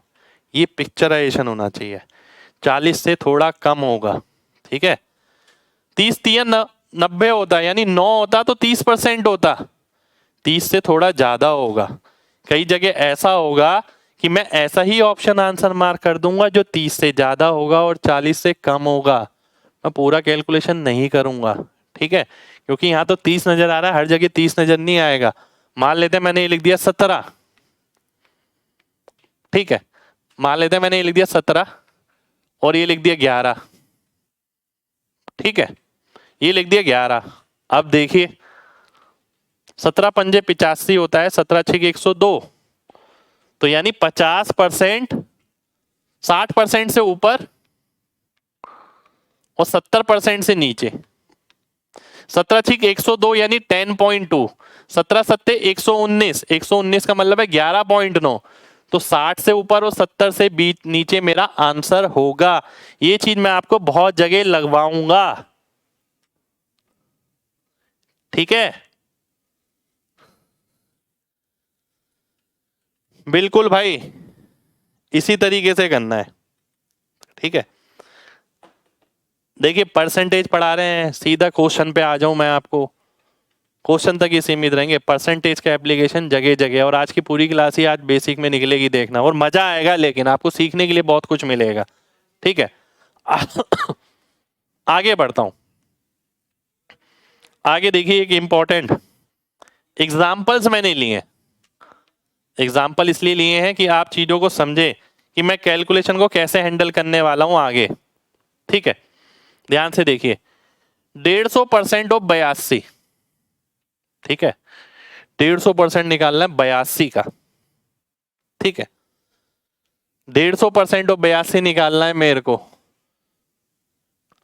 ये पिक्चराइजेशन होना चाहिए, 40 से थोड़ा कम होगा, ठीक है। 30 3 90 होता, यानी 9 होता तो 30% होता, 30 से थोड़ा ज्यादा होगा। कई जगह ऐसा होगा कि मैं ऐसा ही ऑप्शन आंसर मार्क कर दूंगा जो 30 से ज्यादा होगा और 40 से कम होगा, मैं पूरा कैलकुलेशन नहीं करूंगा, ठीक है। क्योंकि यहां तो 30 नजर आ रहा है, हर जगह 30 नजर नहीं आएगा। मान लेते हैं मैंने ये लिख दिया 17, ठीक है। मान लेते हैं मैंने ये लिख दिया 17 और ये लिख दिया 11, ठीक है। ये लिख दिया 11। अब देखिए 17 पंजे 85 होता है, 17 6 102, तो यानी 50%, 60% से ऊपर और 70% से नीचे। 17 6 102 यानी 10.2, 17 7 119, 119 का मतलब है 11.9, तो 60 से ऊपर और 70 से बीच नीचे मेरा आंसर होगा। ये चीज मैं आपको बहुत जगह लगवाऊंगा, ठीक है। बिल्कुल भाई इसी तरीके से करना है, ठीक है। देखिए परसेंटेज पढ़ा रहे हैं, सीधा क्वेश्चन पे आ जाऊं मैं आपको, क्वेश्चन तक ही सीमित रहेंगे। परसेंटेज का एप्लीकेशन जगह जगह, और आज की पूरी क्लास ही आज बेसिक में निकलेगी, देखना, और मजा आएगा, लेकिन आपको सीखने के लिए बहुत कुछ मिलेगा, ठीक है। आगे बढ़ता हूं, आगे देखिए एक इंपॉर्टेंट एग्जाम्पल्स मैंने लिए, एग्जाम्पल इसलिए लिए हैं कि आप चीजों को समझे कि मैं कैलकुलेशन को कैसे हैंडल करने वाला हूं आगे। ठीक है, ध्यान से देखिए, 150% ऑफ 82, ठीक है, 150% निकालना है 82 का। ठीक है, 150% ऑफ 82 निकालना है मेरे को।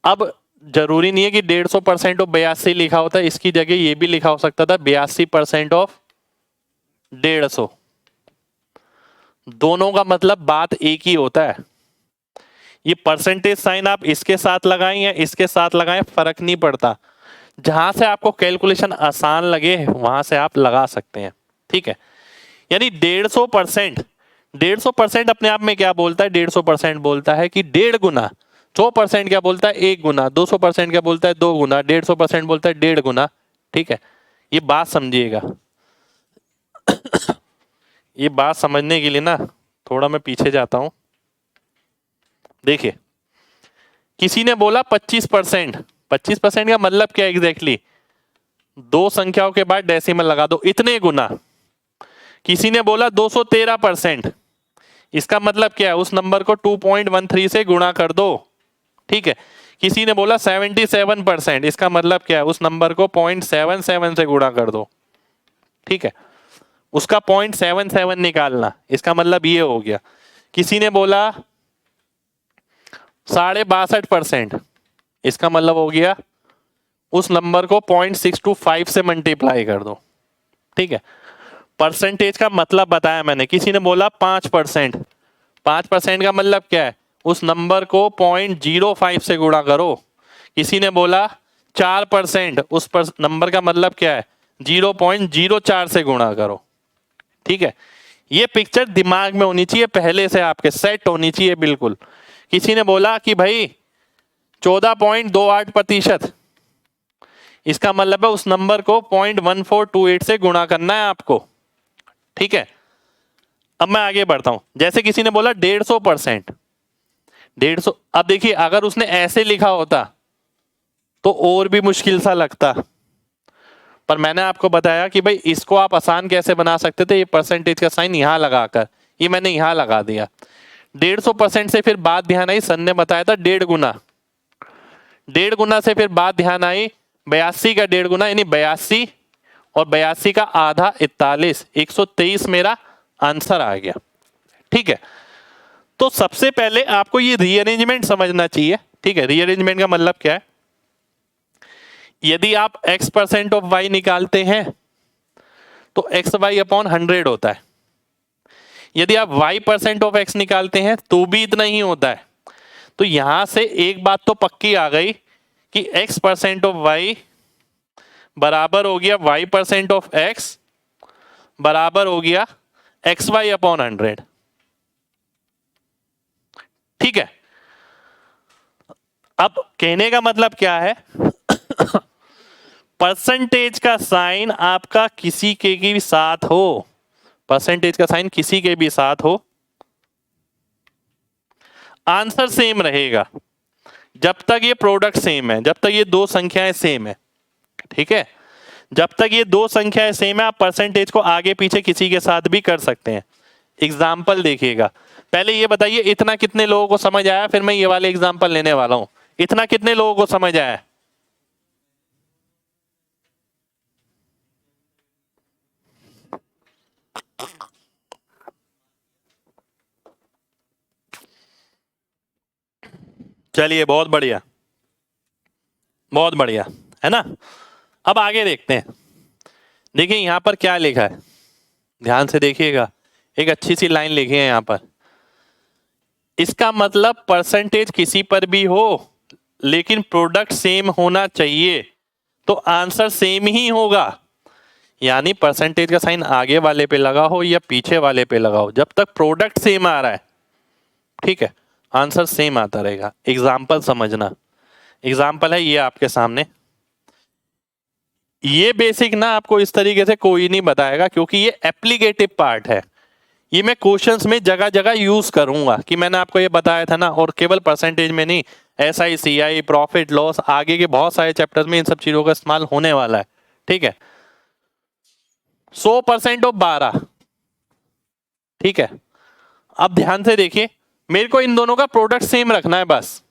अब जरूरी नहीं है कि 150% ऑफ 82 लिखा होता है, इसकी जगह ये भी लिखा हो सकता था 82% ऑफ 150। दोनों का मतलब बात एक ही होता है। ये परसेंटेज साइन आप इसके साथ लगाएं या इसके साथ लगाएं, फर्क नहीं पड़ता। जहां से आपको कैलकुलेशन आसान लगे वहां से आप लगा सकते हैं। ठीक है, यानी 150% अपने आप में क्या बोलता है? 150% बोलता है कि 1.5 गुना। 100% क्या बोलता है? 1 गुना। 200% क्या बोलता है? 2 गुना। 150% बोलता है 1.5 गुना। ठीक है, ये बात समझिएगा। ये बात समझने के लिए ना थोड़ा मैं पीछे जाता हूं। देखिए, किसी ने बोला 25%। 25% का मतलब क्या एग्जैक्टली? दो संख्याओं के बाद डेसिमल लगा दो, इतने गुना। किसी ने बोला 213%, इसका मतलब क्या है? उस नंबर को 2.13 से गुणा कर दो। ठीक है, किसी ने बोला 77%, इसका मतलब क्या है? उस नंबर को 0.77 से गुणा कर दो। ठीक है, उसका 0.77 निकालना, इसका मतलब ये हो गया। किसी ने बोला 62.5%, इसका मतलब हो गया उस नंबर को 0.625 से मल्टीप्लाई कर दो। ठीक है, परसेंटेज का मतलब बताया मैंने। किसी ने बोला 5%, 5% का मतलब क्या है? उस नंबर को 0.05 से गुणा करो। किसी ने बोला 4%, उस पर नंबर का मतलब क्या है? 0.04 से गुणा करो। ठीक है, ये पिक्चर दिमाग में होनी चाहिए, पहले से आपके सेट होनी चाहिए बिल्कुल। किसी ने बोला कि भाई 14.28%, इसका मतलब है उस नंबर को 0.1428 से गुणा करना है आपको। ठीक है, अब मैं आगे बढ़ता हूं। जैसे किसी ने बोला 150%, 150। अब देखिए, अगर उसने ऐसे लिखा होता तो और भी मुश्किल सा लगता, पर मैंने आपको बताया कि भाई इसको आप आसान कैसे बना सकते थे। ये परसेंटेज का साइन यहां लगाकर, ये मैंने यहां लगा दिया। 150% से फिर बात ध्यान आई, सन ने बताया था 1.5 गुना। 1.5 गुना से फिर बात ध्यान आई 82 का 1.5 गुना, यानी 82 और 82 का आधा 41, 123 मेरा आंसर आ गया। ठीक है, तो सबसे पहले आपको ये रीअरेंजमेंट समझना चाहिए। ठीक है, रीअरेंजमेंट का मतलब क्या है? यदि आप x% ऑफ y निकालते हैं तो xy अपॉन 100 होता है। यदि आप y% ऑफ x निकालते हैं तो भी इतना ही होता है। तो यहां से एक बात तो पक्की आ गई कि x% ऑफ y बराबर हो गया y% ऑफ x बराबर हो गया xy अपॉन 100। ठीक है, अब कहने का मतलब क्या है? परसेंटेज का साइन आपका किसी के भी साथ हो, परसेंटेज का साइन किसी के भी साथ हो, आंसर सेम रहेगा जब तक ये प्रोडक्ट सेम है, जब तक ये दो संख्याएं सेम है। ठीक है, जब तक ये दो संख्याएं सेम है आप परसेंटेज को आगे पीछे किसी के साथ भी कर सकते हैं। एग्जाम्पल देखिएगा। पहले ये बताइए इतना कितने लोगों को समझ आया, फिर मैं ये वाले एग्जाम्पल लेने वाला हूं। इतना कितने लोगों को समझ आया? चलिए, बहुत बढ़िया, बहुत बढ़िया, है ना। अब आगे देखते हैं। देखिए यहां पर क्या लिखा है, ध्यान से देखिएगा। एक अच्छी सी लाइन लिखी है यहां पर। इसका मतलब परसेंटेज किसी पर भी हो लेकिन प्रोडक्ट सेम होना चाहिए, तो आंसर सेम ही होगा। यानी परसेंटेज का साइन आगे वाले पे लगा हो या पीछे वाले पे लगा हो, जब तक प्रोडक्ट सेम आ रहा है, ठीक है, आंसर सेम आता रहेगा। एग्जाम्पल समझना। एग्जाम्पल है ये आपके सामने। ये बेसिक ना आपको इस तरीके से कोई नहीं बताएगा क्योंकि ये एप्लीकेटिव पार्ट है। ये मैं क्वेश्चंस में जगह जगह यूज करूंगा कि मैंने आपको ये बताया था ना, और केवल परसेंटेज में नहीं, SI, CI, प्रॉफिट लॉस, आगे के बहुत सारे चैप्टर्स में इन सब चीजों का इस्तेमाल होने वाला है। ठीक है, 100% ऑफ 12, ठीक है। अब ध्यान से देखिए, मेरे को इन दोनों का प्रोडक्ट सेम रखना है बस।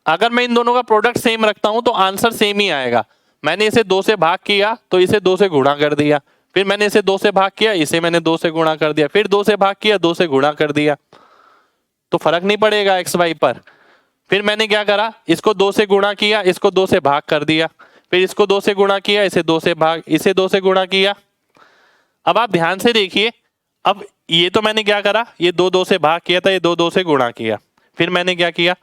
अगर मैं इन दोनों का प्रोडक्ट सेम रखता हूं तो आंसर सेम ही आएगा। मैंने इसे 2 से भाग किया तो इसे 2 से गुणा कर दिया, फिर मैंने इसे 2 से भाग किया, इसे मैंने 2 से गुणा कर दिया, फिर 2 से भाग किया, 2 से गुणा कर दिया, तो फर्क नहीं पड़ेगा एक्स वाई पर। फिर मैंने क्या करा, इसको 2 से गुणा किया, इसको 2 से भाग कर दिया, फिर इसको 2 से गुणा किया, इसे 2 से भाग, इसे 2 से गुणा किया। अब आप ध्यान से देखिए, अब ये तो मैंने क्या करा, ये 2 से भाग किया था, ये 2 से गुणा किया, फिर मैंने क्या किया,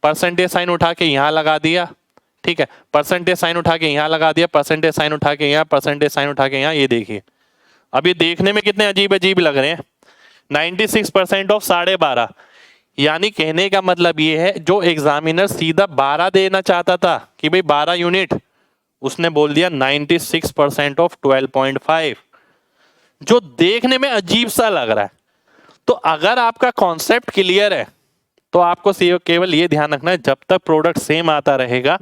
परसेंटेज साइन उठा के यहाँ लगा दिया, ठीक है, परसेंटेज साइन उठा के यहाँ लगा दिया, परसेंटेज साइन उठा के यहाँ, परसेंटेज साइन उठा के यहाँ। ये देखिए, अब ये देखने में कितने अजीब अजीब लग रहे हैं। 96% ऑफ 12.5, यानी कहने का मतलब ये है जो एग्जामिनर सीधा 12 देना चाहता था कि भाई 12 यूनिट, उसने बोल दिया 96% ऑफ 12.5, जो देखने में अजीब सा लग रहा है। तो अगर आपका कॉन्सेप्ट क्लियर है तो आपको केवल ये ध्यान रखना है, जब तक प्रोडक्ट सेम आता रहेगा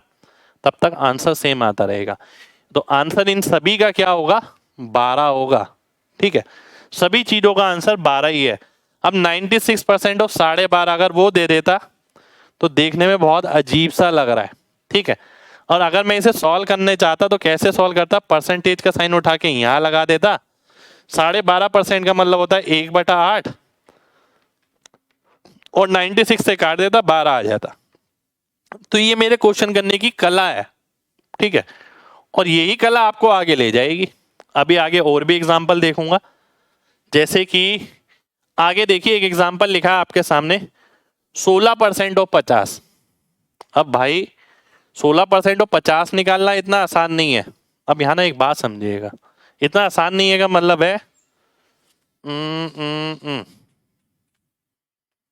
तब तक आंसर सेम आता रहेगा। तो आंसर इन सभी का क्या होगा, 12 होगा, ठीक है, सभी चीजों का आंसर 12 ही है। अब 96% ऑफ 12.5 अगर वो दे देता तो देखने में बहुत अजीब सा लग रहा है, ठीक है। और अगर मैं इसे सॉल्व करने चाहता तो कैसे सॉल्व करता, परसेंटेज का साइन उठा के यहाँ लगा देता, 12.5% का मतलब होता है 1/8, और 96 से काट देता, 12 आ जाता। तो ये मेरे क्वेश्चन करने की कला है, ठीक है, और यही कला आपको आगे ले जाएगी। अभी आगे और भी एग्जाम्पल देखूंगा, जैसे कि आगे देखिए, एक एग्जाम्पल लिखा है आपके सामने, 16% ऑफ 50। अब भाई 16% ऑफ 50 निकालना इतना आसान नहीं है। अब यहाँ ना एक बात समझिएगा, इतना आसान नहीं है का मतलब है,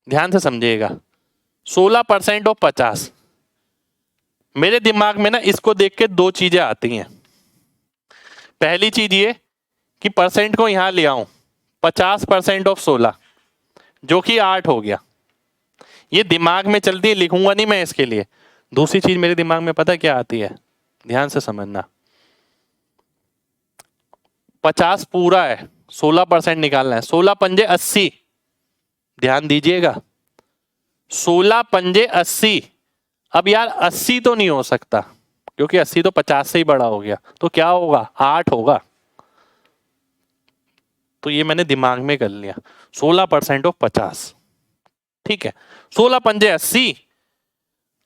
ध्यान से समझिएगा, 16% ऑफ 50, मेरे दिमाग में ना इसको देख के 2 चीजें आती हैं। पहली चीज ये कि परसेंट को यहां ले आऊं, 50% ऑफ 16 जो कि 8 हो गया, ये दिमाग में चलती है, लिखूंगा नहीं मैं इसके लिए। दूसरी चीज मेरे दिमाग में पता क्या आती है, ध्यान से समझना, 50 पूरा है, 16% निकालना है, 16 पंजे 80, ध्यान दीजिएगा, 16 पंजे 80। अब यार 80 तो नहीं हो सकता क्योंकि 80 तो 50 से ही बड़ा हो गया, तो क्या होगा, 8 होगा। तो ये मैंने दिमाग में कर लिया, 16% ऑफ 50, ठीक है, 16 पंजे 80।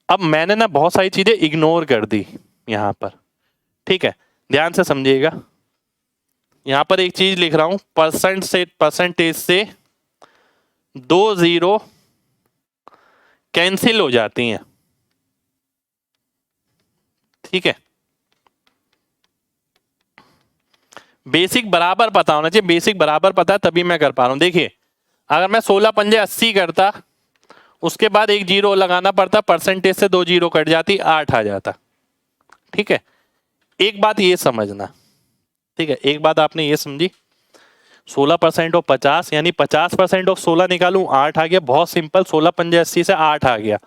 अब मैंने ना बहुत सारी चीजें इग्नोर कर दी यहां पर, ठीक है, ध्यान से समझिएगा। यहां पर एक चीज लिख रहा हूं, परसेंटेज से 2 0 कैंसिल हो जाती हैं, ठीक है। बेसिक बराबर पता होना चाहिए, बेसिक बराबर पता है तभी मैं कर पा रहा हूं। देखिए, अगर मैं 16 पंजे 80 करता, उसके बाद एक 0 लगाना पड़ता, परसेंटेज से 2 0 कट जाती, 8 आ जाता, ठीक है। एक बात ये समझना, ठीक है, एक बात आपने ये समझी, 16% ऑफ 50 यानी 50% ऑफ 16 निकालूं, 8 आ गया, बहुत सिंपल, 16 पंजे 80 से 8 आ गया।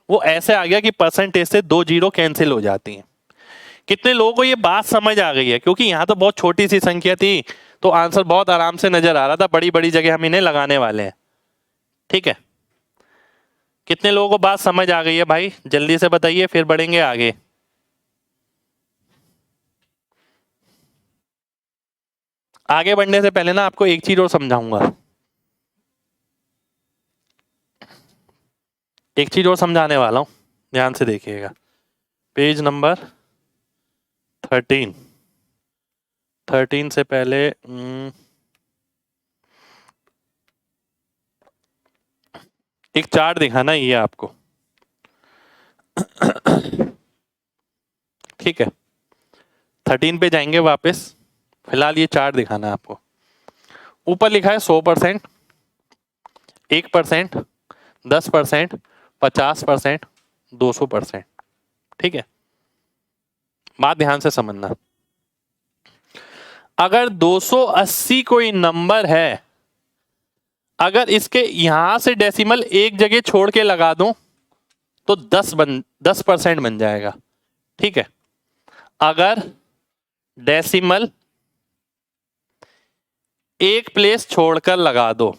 वो ऐसे आ गया कि परसेंटेज से 2 0 कैंसिल हो जाती हैं। कितने लोगों को ये बात समझ आ गई है, क्योंकि यहाँ तो बहुत छोटी सी संख्या थी तो आंसर बहुत आराम से नजर आ रहा था, बड़ी बड़ी जगह हम इन्हें लगाने वाले हैं, ठीक है। कितने लोगों को बात समझ आ गई है भाई, जल्दी से बताइए, फिर बढ़ेंगे आगे। आगे बढ़ने से पहले ना आपको एक चीज और समझाऊंगा, एक चीज और समझाने वाला हूं, ध्यान से देखिएगा। पेज नंबर 13 से पहले एक चार्ट दिखाना ये आपको, ठीक है, 13 पे जाएंगे वापस, फिलहाल ये चार्ट दिखाना है आपको। ऊपर लिखा है 100%, 1%, 10%, 50%, 200%, ठीक है। बात ध्यान से समझना, अगर 280 कोई नंबर है, अगर इसके यहां से डेसिमल एक जगह छोड़ के लगा दूं तो 10% बन जाएगा, ठीक है। अगर डेसिमल एक प्लेस छोड़कर लगा दो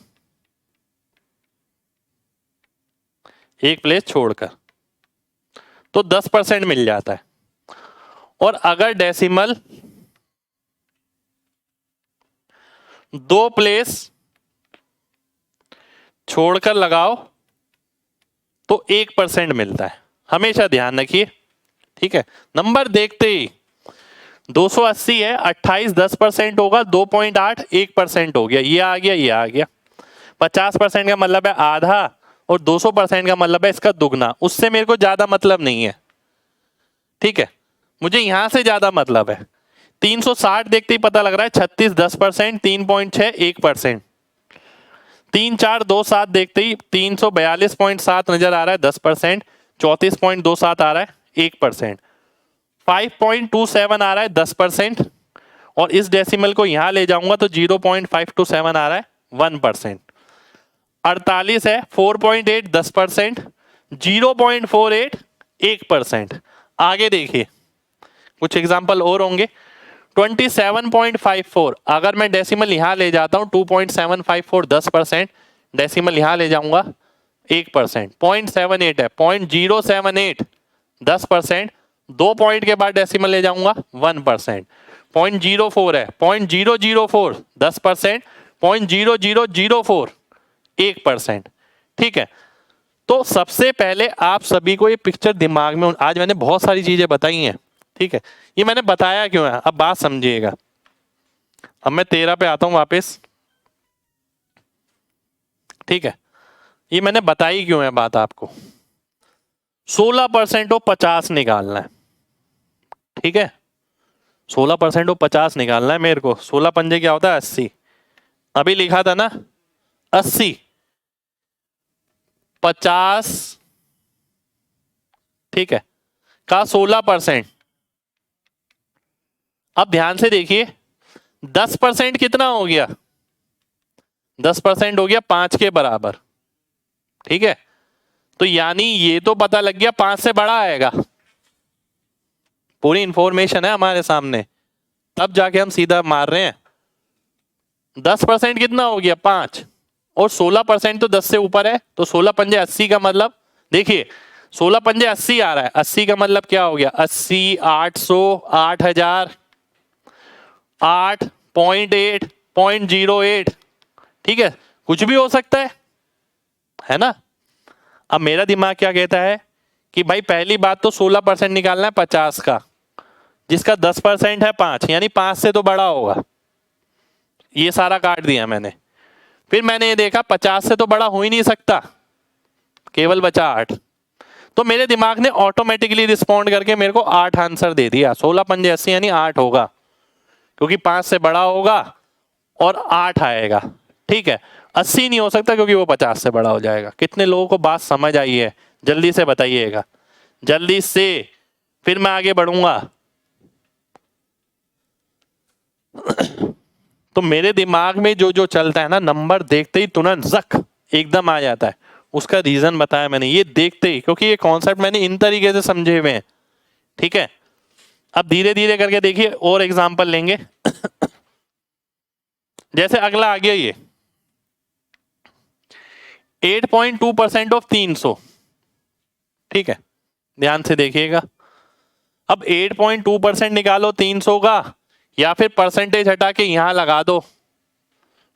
एक प्लेस छोड़कर, तो 10% मिल जाता है। और अगर डेसिमल 2 प्लेस छोड़कर लगाओ तो 1% मिलता है। हमेशा ध्यान रखिए, ठीक है। नंबर देखते ही 280 है, 28 10% होगा, 2.8 1% हो गया, ये आ गया, ये आ गया। 50% का मतलब है आधा और 200% का मतलब है इसका दुगना। उससे मेरे को ज्यादा मतलब नहीं है, ठीक है। मुझे यहां से ज्यादा मतलब है। 360 देखते ही पता लग रहा है 36 10%, 3.6 1%। 3 4 2 7 देखते ही 342.7 नजर आ रहा है, 10%। 34.27 आ रहा है, 1%। 5.27 आ रहा है, 10%। और इस डेसिमल को यहां ले जाऊंगा तो 0.527 आ रहा है, 1%। 48 है, 4.8 10%, 0.48 1%। आगे देखिए, कुछ एग्जाम्पल और होंगे। 27.54 अगर मैं डेसिमल यहां ले जाता हूं, 2.754 10%, डेसिमल यहां ले जाऊंगा 1%। 0.78 है, 0.078 10%, 2 पॉइंट के बाद डेसिमल ले जाऊंगा 1%। 0.04 है, 0.004 10%, 0.0004 1%, ठीक है। तो सबसे पहले आप सभी को ये पिक्चर दिमाग में, आज मैंने बहुत सारी चीजें बताई हैं, ठीक है। ये मैंने बताया क्यों है, अब बात समझिएगा। अब मैं 13 पे आता हूं वापस, ठीक है। ये मैंने बताई क्यों है बात आपको। 16% और 50 निकालना है, ठीक है। 16% और 50 निकालना है मेरे को। 16 पंजे क्या होता है, 80। अभी लिखा था ना 80, 50, ठीक है, का 16%। अब ध्यान से देखिए, 10% कितना हो गया, 10% हो गया 5 के बराबर, ठीक है। तो यानी ये तो पता लग गया 5 से बड़ा आएगा, पूरी इंफॉर्मेशन है हमारे सामने, तब जाके हम सीधा मार रहे हैं। 10% कितना हो गया, 5, और 16% तो 10 से ऊपर है, तो 16 पंजे 80 का मतलब, देखिए 16 पंजे 80 आ रहा है, 80 का मतलब क्या हो गया, 80, 800, 8000, 8.8, 0.08, ठीक है। कुछ भी हो सकता है ना। अब मेरा दिमाग क्या कहता है कि भाई पहली बात तो 16% निकालना है 50 का, जिसका 10% है 5, यानी 5 से तो बड़ा होगा। ये सारा काट दिया मैंने। फिर मैंने ये देखा 50 से तो बड़ा हो ही नहीं सकता, केवल बचा 8। तो मेरे दिमाग ने ऑटोमेटिकली रिस्पॉन्ड करके मेरे को 8 आंसर दे दिया। 16 पंजे 80 यानी 8 होगा, क्योंकि 5 से बड़ा होगा और 8 आएगा, ठीक है। 80 नहीं हो सकता क्योंकि वो 50 से बड़ा हो जाएगा। कितने लोगों को बात समझ आई है, जल्दी से बताइएगा, जल्दी से, फिर मैं आगे बढ़ूंगा। तो मेरे दिमाग में जो जो चलता है ना, नंबर देखते ही तुरंत जक एकदम आ जाता है। उसका रीजन बताया मैंने, ये देखते ही, क्योंकि ये कॉन्सेप्ट मैंने इन तरीके से समझे हुए हैं, ठीक है। अब धीरे धीरे करके देखिए और एग्जांपल लेंगे। जैसे अगला आ गया ये 8.2% ऑफ 300, ठीक है। ध्यान से देखिएगा। अब 8.2% निकालो 300 का, या फिर परसेंटेज हटा के यहां लगा दो,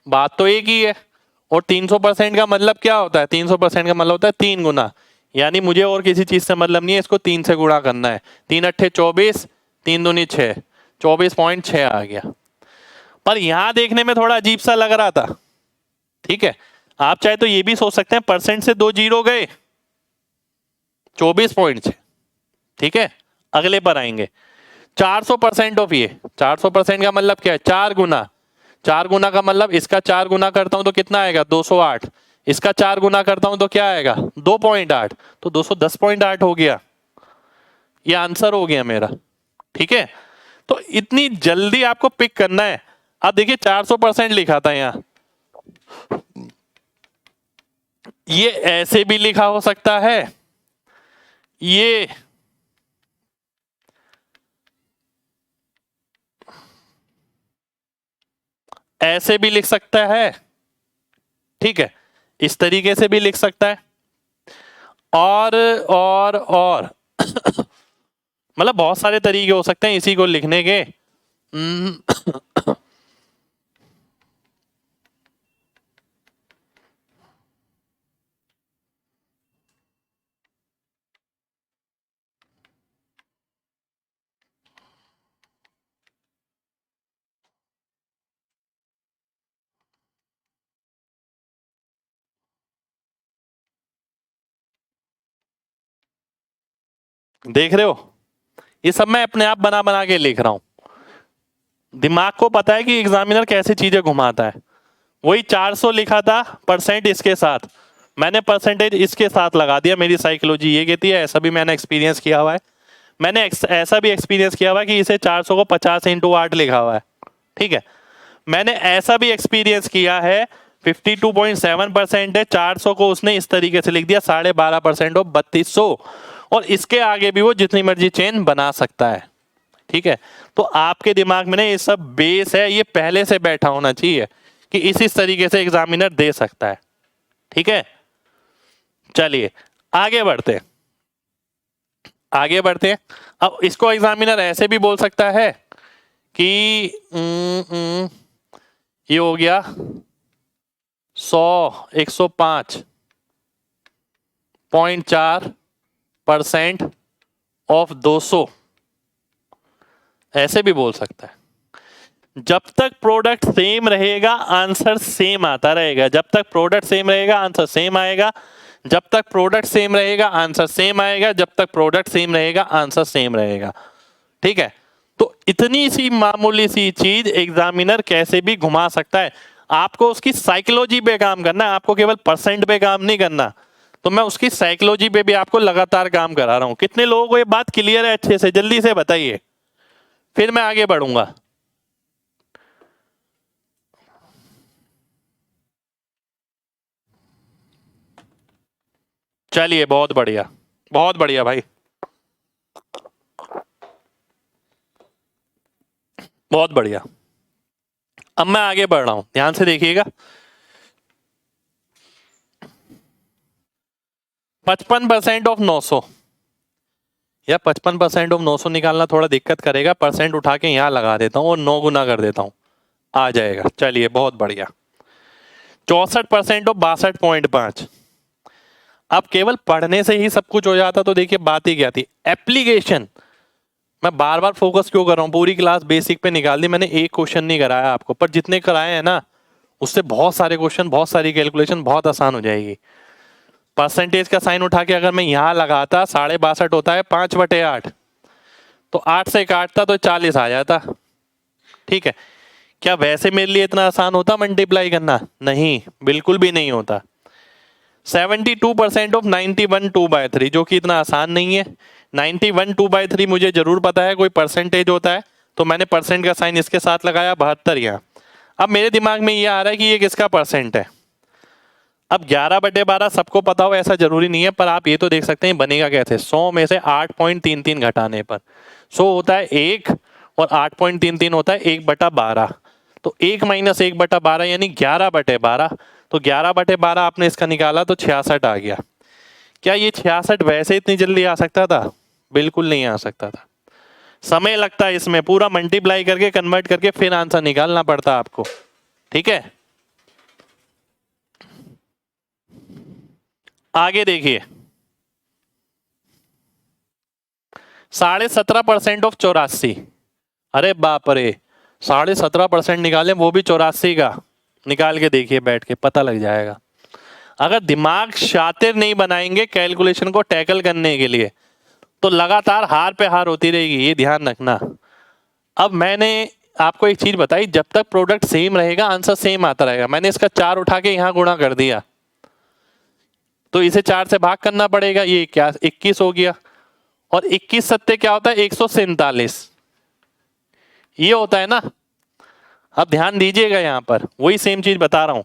बात तो एक ही है। और 300% का मतलब क्या होता है, 300% का मतलब होता है 3 गुना, यानी मुझे और किसी चीज से मतलब नहीं है, इसको 3 से गुणा करना है। 3 अट्ठे 24, 3 दूनी 6, 24.6 आ गया। पर यहां देखने में थोड़ा अजीब सा लग रहा था, ठीक है। आप चाहे तो ये भी सोच सकते हैं परसेंट से 2 जीरो गए, 24.6, ठीक है। अगले पर आएंगे 400% ऑफ ये, 400% का मतलब क्या है, 4 गुना। 4 गुना का मतलब इसका 4 गुना करता हूं तो कितना आएगा, 208। इसका 4 गुना करता हूं तो क्या आएगा, 2.8, तो 210.8 हो गया। ये आंसर हो गया मेरा, ठीक है। तो इतनी जल्दी आपको पिक करना है। अब देखिए 400% लिखा था यहां, ये ऐसे भी लिखा हो सकता है, ये ऐसे भी लिख सकता है, ठीक है। इस तरीके से भी लिख सकता है। और मतलब बहुत सारे तरीके हो सकते हैं इसी को लिखने के। देख रहे हो, ये सब मैं अपने आप बना बना के लिख रहा हूं। दिमाग को पता है कि एग्जामिनर कैसे चीजें घुमाता है। वही 400 लिखा था परसेंट इसके साथ, मैंने परसेंटेज इसके साथ लगा दिया। मेरी साइकोलॉजी ये कहती है, ऐसा भी मैंने एक्सपीरियंस किया हुआ है। मैंने ऐसा भी एक्सपीरियंस किया हुआ है कि इसे 400 को 50 × 8 लिखा हुआ है। ठीक है, मैंने ऐसा भी एक्सपीरियंस किया है 52.7% है, 400 को उसने इस तरीके से लिख दिया 12.5% ऑफ 3200, और इसके आगे भी वो जितनी मर्जी चेन बना सकता है। ठीक है, तो आपके दिमाग में ना ये सब बेस है, ये पहले से बैठा होना चाहिए कि इस तरीके से एग्जामिनर दे सकता है। ठीक है, चलिए आगे बढ़ते हैं। अब इसको एग्जामिनर ऐसे भी बोल सकता है कि ये हो गया 100 105.4% ऑफ 200, ऐसे भी बोल सकता है। जब तक प्रोडक्ट सेम रहेगा आंसर सेम आता रहेगा, जब तक प्रोडक्ट सेम रहेगा आंसर सेम आएगा, जब तक प्रोडक्ट सेम रहेगा आंसर सेम आएगा, जब तक प्रोडक्ट सेम रहेगा आंसर सेम रहेगा। ठीक है, तो इतनी सी मामूली सी चीज एग्जामिनर कैसे भी घुमा सकता है। आपको उसकी साइकोलॉजी पे काम करना है, आपको केवल परसेंट पे काम नहीं करना। तो मैं उसकी साइकोलॉजी पे भी आपको लगातार काम करा रहा हूं। कितने लोगों को ये बात क्लियर है अच्छे से, जल्दी से बताइए, फिर मैं आगे बढ़ूंगा। चलिए बहुत बढ़िया भाई, बहुत बढ़िया। अब मैं आगे बढ़ रहा हूं, ध्यान से देखिएगा। 55% ऑफ 900, या 55% ऑफ 900 निकालना थोड़ा दिक्कत करेगा, परसेंट उठा के यहां लगा देता हूं और 9 गुना कर देता हूं, आ जाएगा। चलिए बहुत बढ़िया। 64% ऑफ 62.5। अब केवल पढ़ने से ही सब कुछ हो जाता तो देखिए बात ही क्या थी। एप्लीकेशन, मैं बार बार फोकस क्यों कर रहा हूं, पूरी क्लास बेसिक पे निकाल दी मैंने, एक क्वेश्चन नहीं कराया आपको, पर जितने कराए हैं ना उससे बहुत सारे क्वेश्चन, बहुत सारी कैलकुलेशन बहुत आसान हो जाएगी। परसेंटेज का साइन उठा के अगर मैं यहां लगाता 62.5 होता है 5/8, तो 8 से काटता तो 40 आ जाता। ठीक है, क्या वैसे मेरे लिए इतना आसान होता मल्टीप्लाई करना? नहीं, बिल्कुल भी नहीं होता। 72% ऑफ 91 2/3, जो कि इतना आसान नहीं है। 91 2/3 मुझे जरूर पता है कोई परसेंटेज होता है, तो मैंने परसेंट का साइन इसके साथ लगाया, 72 यहाँ। अब मेरे दिमाग में ये आ रहा है कि ये किसका परसेंट है। अब 11/12 सबको पता हो ऐसा जरूरी नहीं है, पर आप ये तो देख सकते हैं बनेगा कैसे। 100 में से 8.33 घटाने पर 100 होता है 1 और 8.33 होता है 1/12, तो 1 - 1/12 यानी 11/12। तो 11/12 आपने इसका निकाला तो 66 आ गया। क्या ये 66 वैसे इतनी जल्दी आ सकता था? बिल्कुल नहीं आ सकता था, समय लगता है इसमें, पूरा मल्टीप्लाई करके कन्वर्ट करके फिर आंसर निकालना पड़ता आपको। ठीक है, आगे देखिए। 17.5% ऑफ 84, अरे बाप रे, 17.5% निकाले, वो भी 84 का। निकाल के देखिए, बैठ के पता लग जाएगा। अगर दिमाग शातिर नहीं बनाएंगे कैलकुलेशन को टैकल करने के लिए, तो लगातार हार पे हार होती रहेगी, ये ध्यान रखना। अब मैंने आपको एक चीज बताई, जब तक प्रोडक्ट सेम रहेगा आंसर सेम आता रहेगा। मैंने इसका 4 उठा के यहां गुणा कर दिया, तो इसे 4 से भाग करना पड़ेगा, ये क्या 21 हो गया। और 21 सत्ते क्या होता है 147, ये होता है ना। अब ध्यान दीजिएगा, यहां पर वही सेम चीज बता रहा हूं।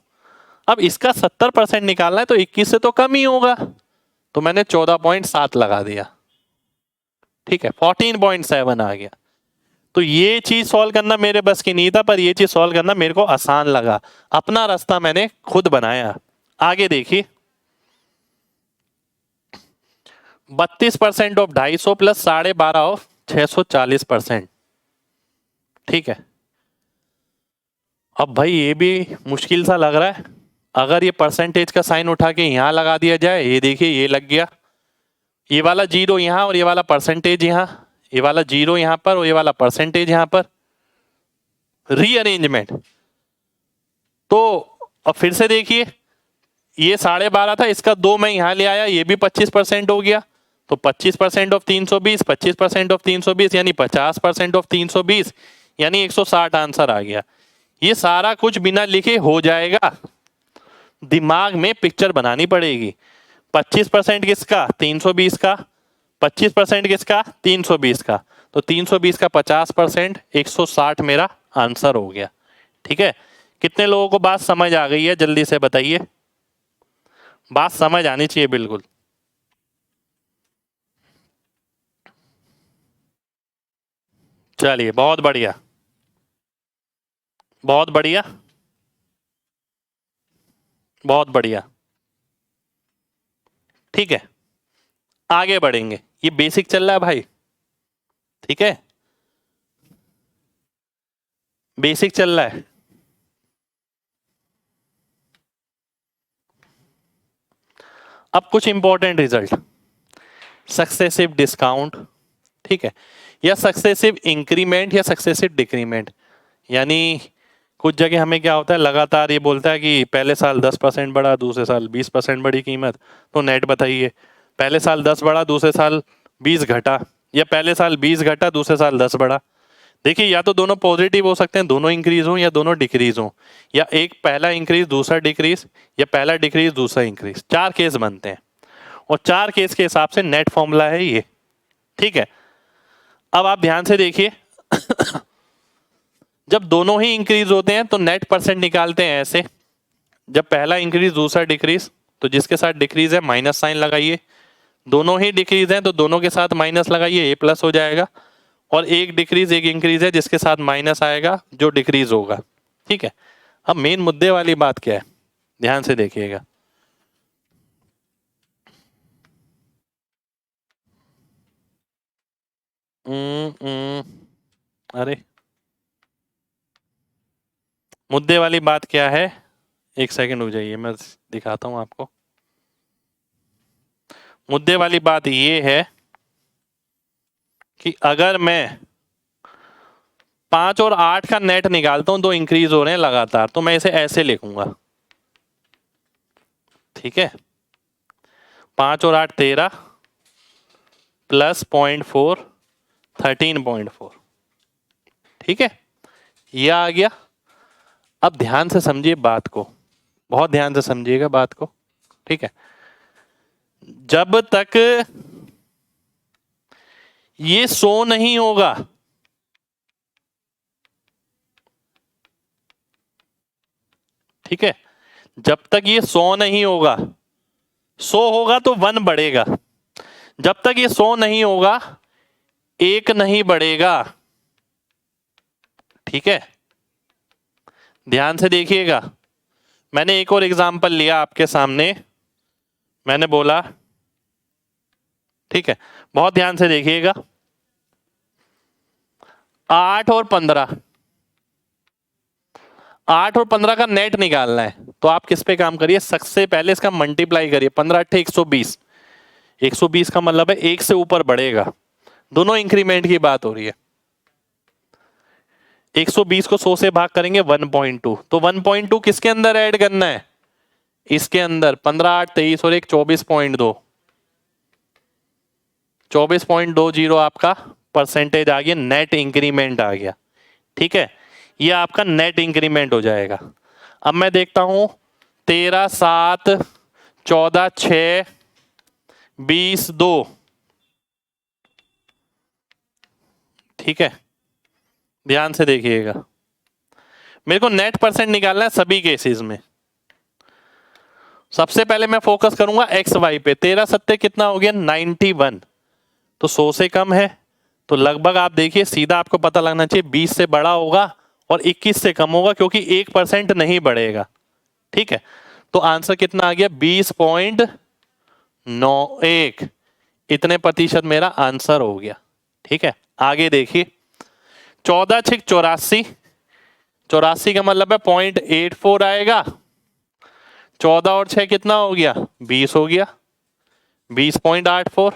अब इसका 70% निकालना है तो 21 से तो कम ही होगा, तो मैंने 14.7 लगा दिया। ठीक है, 14.7 आ गया। तो ये चीज सॉल्व करना मेरे बस की नहीं था, पर ये चीज सॉल्व करना मेरे को आसान लगा, अपना रास्ता मैंने खुद बनाया। आगे देखिए, 32% ऑफ 250 प्लस 12.5 ऑफ 640%। ठीक है, अब भाई ये भी मुश्किल सा लग रहा है। अगर ये परसेंटेज का साइन उठा के यहां लगा दिया जाए, ये देखिए ये लग गया, ये वाला जीरो यहां और ये वाला परसेंटेज यहां, ये वाला जीरो यहां पर और ये वाला परसेंटेज यहां पर, रीअरेंजमेंट। तो अब फिर से देखिए, ये 12.5 था, इसका 2 मैं यहां ले आया, ये भी 25% हो गया। तो 25% ऑफ 320, 25% ऑफ 320 यानी 50% ऑफ 320 यानी 160 आंसर आ गया। ये सारा कुछ बिना लिखे हो जाएगा, दिमाग में पिक्चर बनानी पड़ेगी। 25% किसका? 320 का। 25% किसका? 320 का। तो 320 का 50%, 160 मेरा आंसर हो गया। ठीक है, कितने लोगों को बात समझ आ गई है? जल्दी से बताइए, बात समझ आनी चाहिए बिल्कुल। चलिए, बहुत बढ़िया, बहुत बढ़िया, बहुत बढ़िया। ठीक है, आगे बढ़ेंगे। ये बेसिक चल रहा है भाई, ठीक है, बेसिक चल रहा है। अब कुछ इंपॉर्टेंट रिजल्ट, सक्सेसिव डिस्काउंट, ठीक है, या सक्सेसिव इंक्रीमेंट या सक्सेसिव डिक्रीमेंट। यानी कुछ जगह हमें क्या होता है, लगातार ये बोलता है कि पहले साल 10% बढ़ा, दूसरे साल 20% बढ़ी कीमत, तो नेट बताइए। पहले साल 10 बढ़ा, दूसरे साल 20 घटा, या पहले साल 20 घटा, दूसरे साल 10 बढ़ा। देखिए, या तो दोनों पॉजिटिव हो सकते हैं, दोनों इंक्रीज हो, या दोनों डिक्रीज हो, या एक पहला इंक्रीज दूसरा डिक्रीज, या पहला डिक्रीज दूसरा इंक्रीज। 4 केस बनते हैं और 4 केस के हिसाब से नेट फॉर्मूला है ये। ठीक है, अब आप ध्यान से देखिए जब दोनों ही इंक्रीज होते हैं तो नेट परसेंट निकालते हैं ऐसे, जब पहला इंक्रीज दूसरा डिक्रीज, तो जिसके साथ डिक्रीज है माइनस साइन लगाइए, दोनों ही डिक्रीज हैं तो दोनों के साथ माइनस लगाइए, ए प्लस हो जाएगा। और एक डिक्रीज एक इंक्रीज है, जिसके साथ माइनस आएगा जो डिक्रीज होगा। ठीक है, अब मेन मुद्दे वाली बात क्या है, ध्यान से देखिएगा। अरे मुद्दे वाली बात क्या है, एक सेकंड हो जाइए, मैं दिखाता हूं आपको। मुद्दे वाली बात ये है कि अगर मैं 5 और 8 का नेट निकालता हूं, 2 इंक्रीज हो रहे हैं लगातार, तो मैं इसे ऐसे लिखूंगा। ठीक है, 5 और 8 13 प्लस 0.4 13.4। ठीक है, यह आ गया। अब ध्यान से समझिए बात को, बहुत ध्यान से समझिएगा बात को। ठीक है, जब तक ये 100 नहीं होगा, ठीक है, जब तक ये 100 नहीं होगा, 100 होगा तो 1 बढ़ेगा, जब तक ये 100 नहीं होगा 1 नहीं बढ़ेगा। ठीक है, ध्यान से देखिएगा। मैंने एक और एग्जांपल लिया आपके सामने, मैंने बोला, ठीक है, बहुत ध्यान से देखिएगा। 8 और 15, 8 और 15 का नेट निकालना है, तो आप किस पे काम करिए, सबसे पहले इसका मल्टीप्लाई करिए। 15 8 120, 120 का मतलब है 1 से ऊपर बढ़ेगा। दोनों इंक्रीमेंट की बात हो रही है। 120 को 100 से भाग करेंगे 1.2, तो 1.2 किसके अंदर ऐड करना है, इसके अंदर। 15 8 23 और 1 24.2, 24.20 आपका परसेंटेज आ गया, नेट इंक्रीमेंट आ गया। ठीक है, ये आपका नेट इंक्रीमेंट हो जाएगा। अब मैं देखता हूं 13 7 14 6 20 2। ठीक है, ध्यान से देखिएगा, मेरे को नेट परसेंट निकालना है सभी केसेस में। सबसे पहले मैं फोकस करूंगा एक्स वाई पे। 13 सत्ते कितना हो गया, 91, तो 100 से कम है, तो लगभग आप देखिए सीधा आपको पता लगना चाहिए 20 से बड़ा होगा और 21 से कम होगा, क्योंकि 1% नहीं बढ़ेगा। ठीक है, तो आंसर कितना आ गया, 20.91। इतने प्रतिशत मेरा आंसर हो गया। ठीक है, आगे देखिए 14 6 84, 84 का मतलब है 0.84 आएगा। 14 और 6 कितना हो गया, 20 हो गया, 20.84।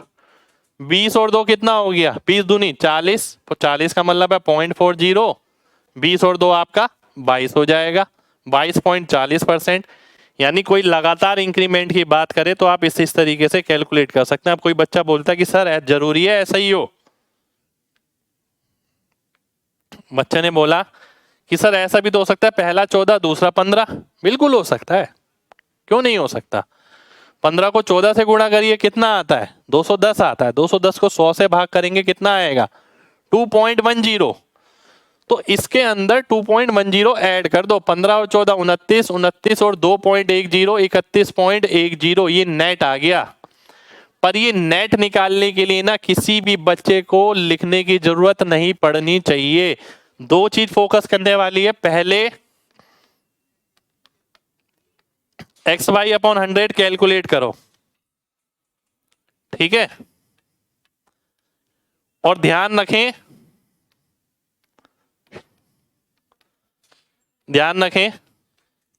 20 और 2 कितना हो गया, 20 दूनी 40, तो 40 का मतलब है 0.40। 20 और 2 आपका 22 हो जाएगा, 22.40%। यानी कोई लगातार इंक्रीमेंट की बात करें तो आप इस तरीके से कैलकुलेट कर सकते हैं। अब कोई बच्चा बोलता है कि सर जरूरी है ऐसा ही हो, बच्चे ने बोला कि सर ऐसा भी तो हो सकता है पहला 14 दूसरा 15। बिल्कुल हो सकता है, क्यों नहीं हो सकता। 15 को 14 से गुणा करिए, कितना आता है, 210 आता है। 210 को 100 से भाग करेंगे, कितना आएगा, 2.10। तो इसके अंदर 2.10 ऐड कर दो। 15 और 14 29, 29 और 2.10 31.10, ये नेट आ गया। पर ये नेट निकालने के लिए ना किसी भी बच्चे को लिखने की जरूरत नहीं पड़नी चाहिए। दो चीज फोकस करने वाली है, पहले XY/100 कैलकुलेट करो, ठीक है। और ध्यान रखें,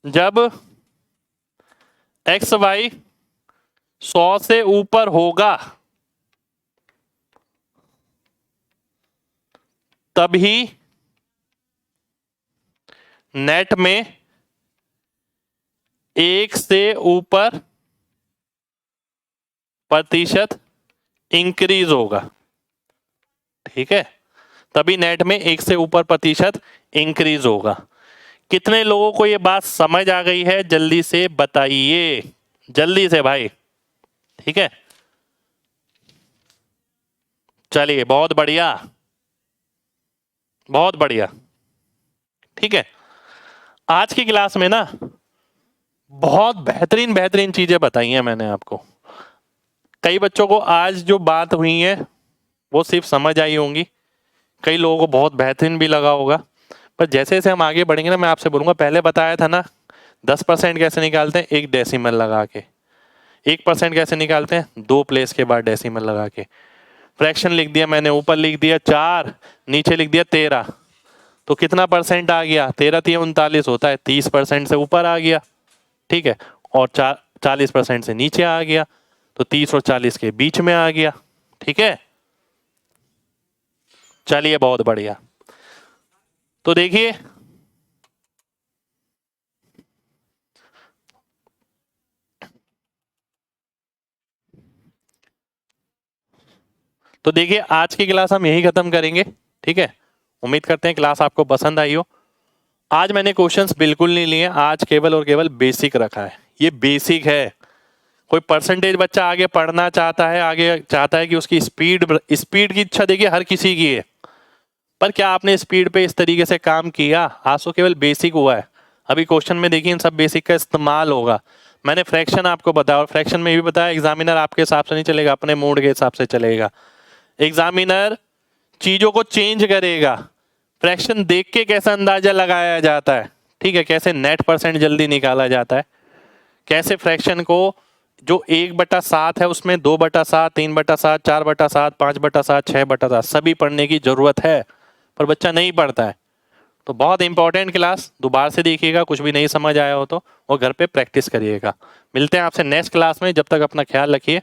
जब XY 100 से ऊपर होगा तभी नेट में 1 से ऊपर प्रतिशत इंक्रीज होगा, ठीक है। तभी नेट में 1 से ऊपर प्रतिशत इंक्रीज होगा। कितने लोगों को ये बात समझ आ गई है, जल्दी से बताइए, जल्दी से भाई, ठीक है। चलिए, बहुत बढ़िया, बहुत बढ़िया, ठीक है। आज की क्लास में ना बहुत बेहतरीन बेहतरीन चीजें बताई हैं मैंने आपको। कई बच्चों को आज जो बात हुई है वो सिर्फ समझ आई होंगी, कई लोगों को बहुत बेहतरीन भी लगा होगा। पर जैसे जैसे हम आगे बढ़ेंगे ना, मैं आपसे बोलूँगा, पहले बताया था ना 10% कैसे निकालते हैं, एक डेसिमल लगा के। 1% कैसे निकालते हैं, 2 प्लेस के बाद डेसिमल लगा के। फ्रैक्शन लिख दिया मैंने, ऊपर लिख दिया 4, नीचे लिख दिया 13, तो कितना परसेंट आ गया, 13 3 39 होता है, 30% से ऊपर आ गया, ठीक है। और 40% से नीचे आ गया, तो 30 और 40 के बीच में आ गया, ठीक है। चलिए, बहुत बढ़िया। तो देखिए, आज की क्लास हम यही खत्म करेंगे, ठीक है। उम्मीद करते हैं क्लास आपको पसंद आई हो। आज मैंने क्वेश्चंस बिल्कुल नहीं लिए, आज केवल और केवल बेसिक रखा है। ये बेसिक है। कोई परसेंटेज बच्चा आगे पढ़ना चाहता है, आगे चाहता है कि उसकी स्पीड की इच्छा, देखिए हर किसी की है, पर क्या आपने स्पीड पे इस तरीके से काम किया, आज तो केवल बेसिक हुआ है। अभी क्वेश्चन में देखिए इन सब बेसिक का इस्तेमाल होगा। मैंने फ्रैक्शन आपको बताया, और फ्रैक्शन में भी बताया एग्जामिनर आपके हिसाब से नहीं चलेगा, अपने मूड के हिसाब से चलेगा। एग्जामिनर चीजों को चेंज करेगा। फ्रैक्शन देख के कैसा अंदाजा लगाया जाता है, ठीक है, कैसे नेट परसेंट जल्दी निकाला जाता है, कैसे फ्रैक्शन को जो 1/7 है उसमें 2/7, 3/7, 4/7, 5/7, 6/7 सभी पढ़ने की जरूरत है, पर बच्चा नहीं पढ़ता है। तो बहुत इंपॉर्टेंट क्लास, दोबारा से देखिएगा, कुछ भी नहीं समझ आया हो तो, और घर पे प्रैक्टिस करिएगा। मिलते हैं आपसे नेक्स्ट क्लास में, जब तक अपना ख्याल रखिए।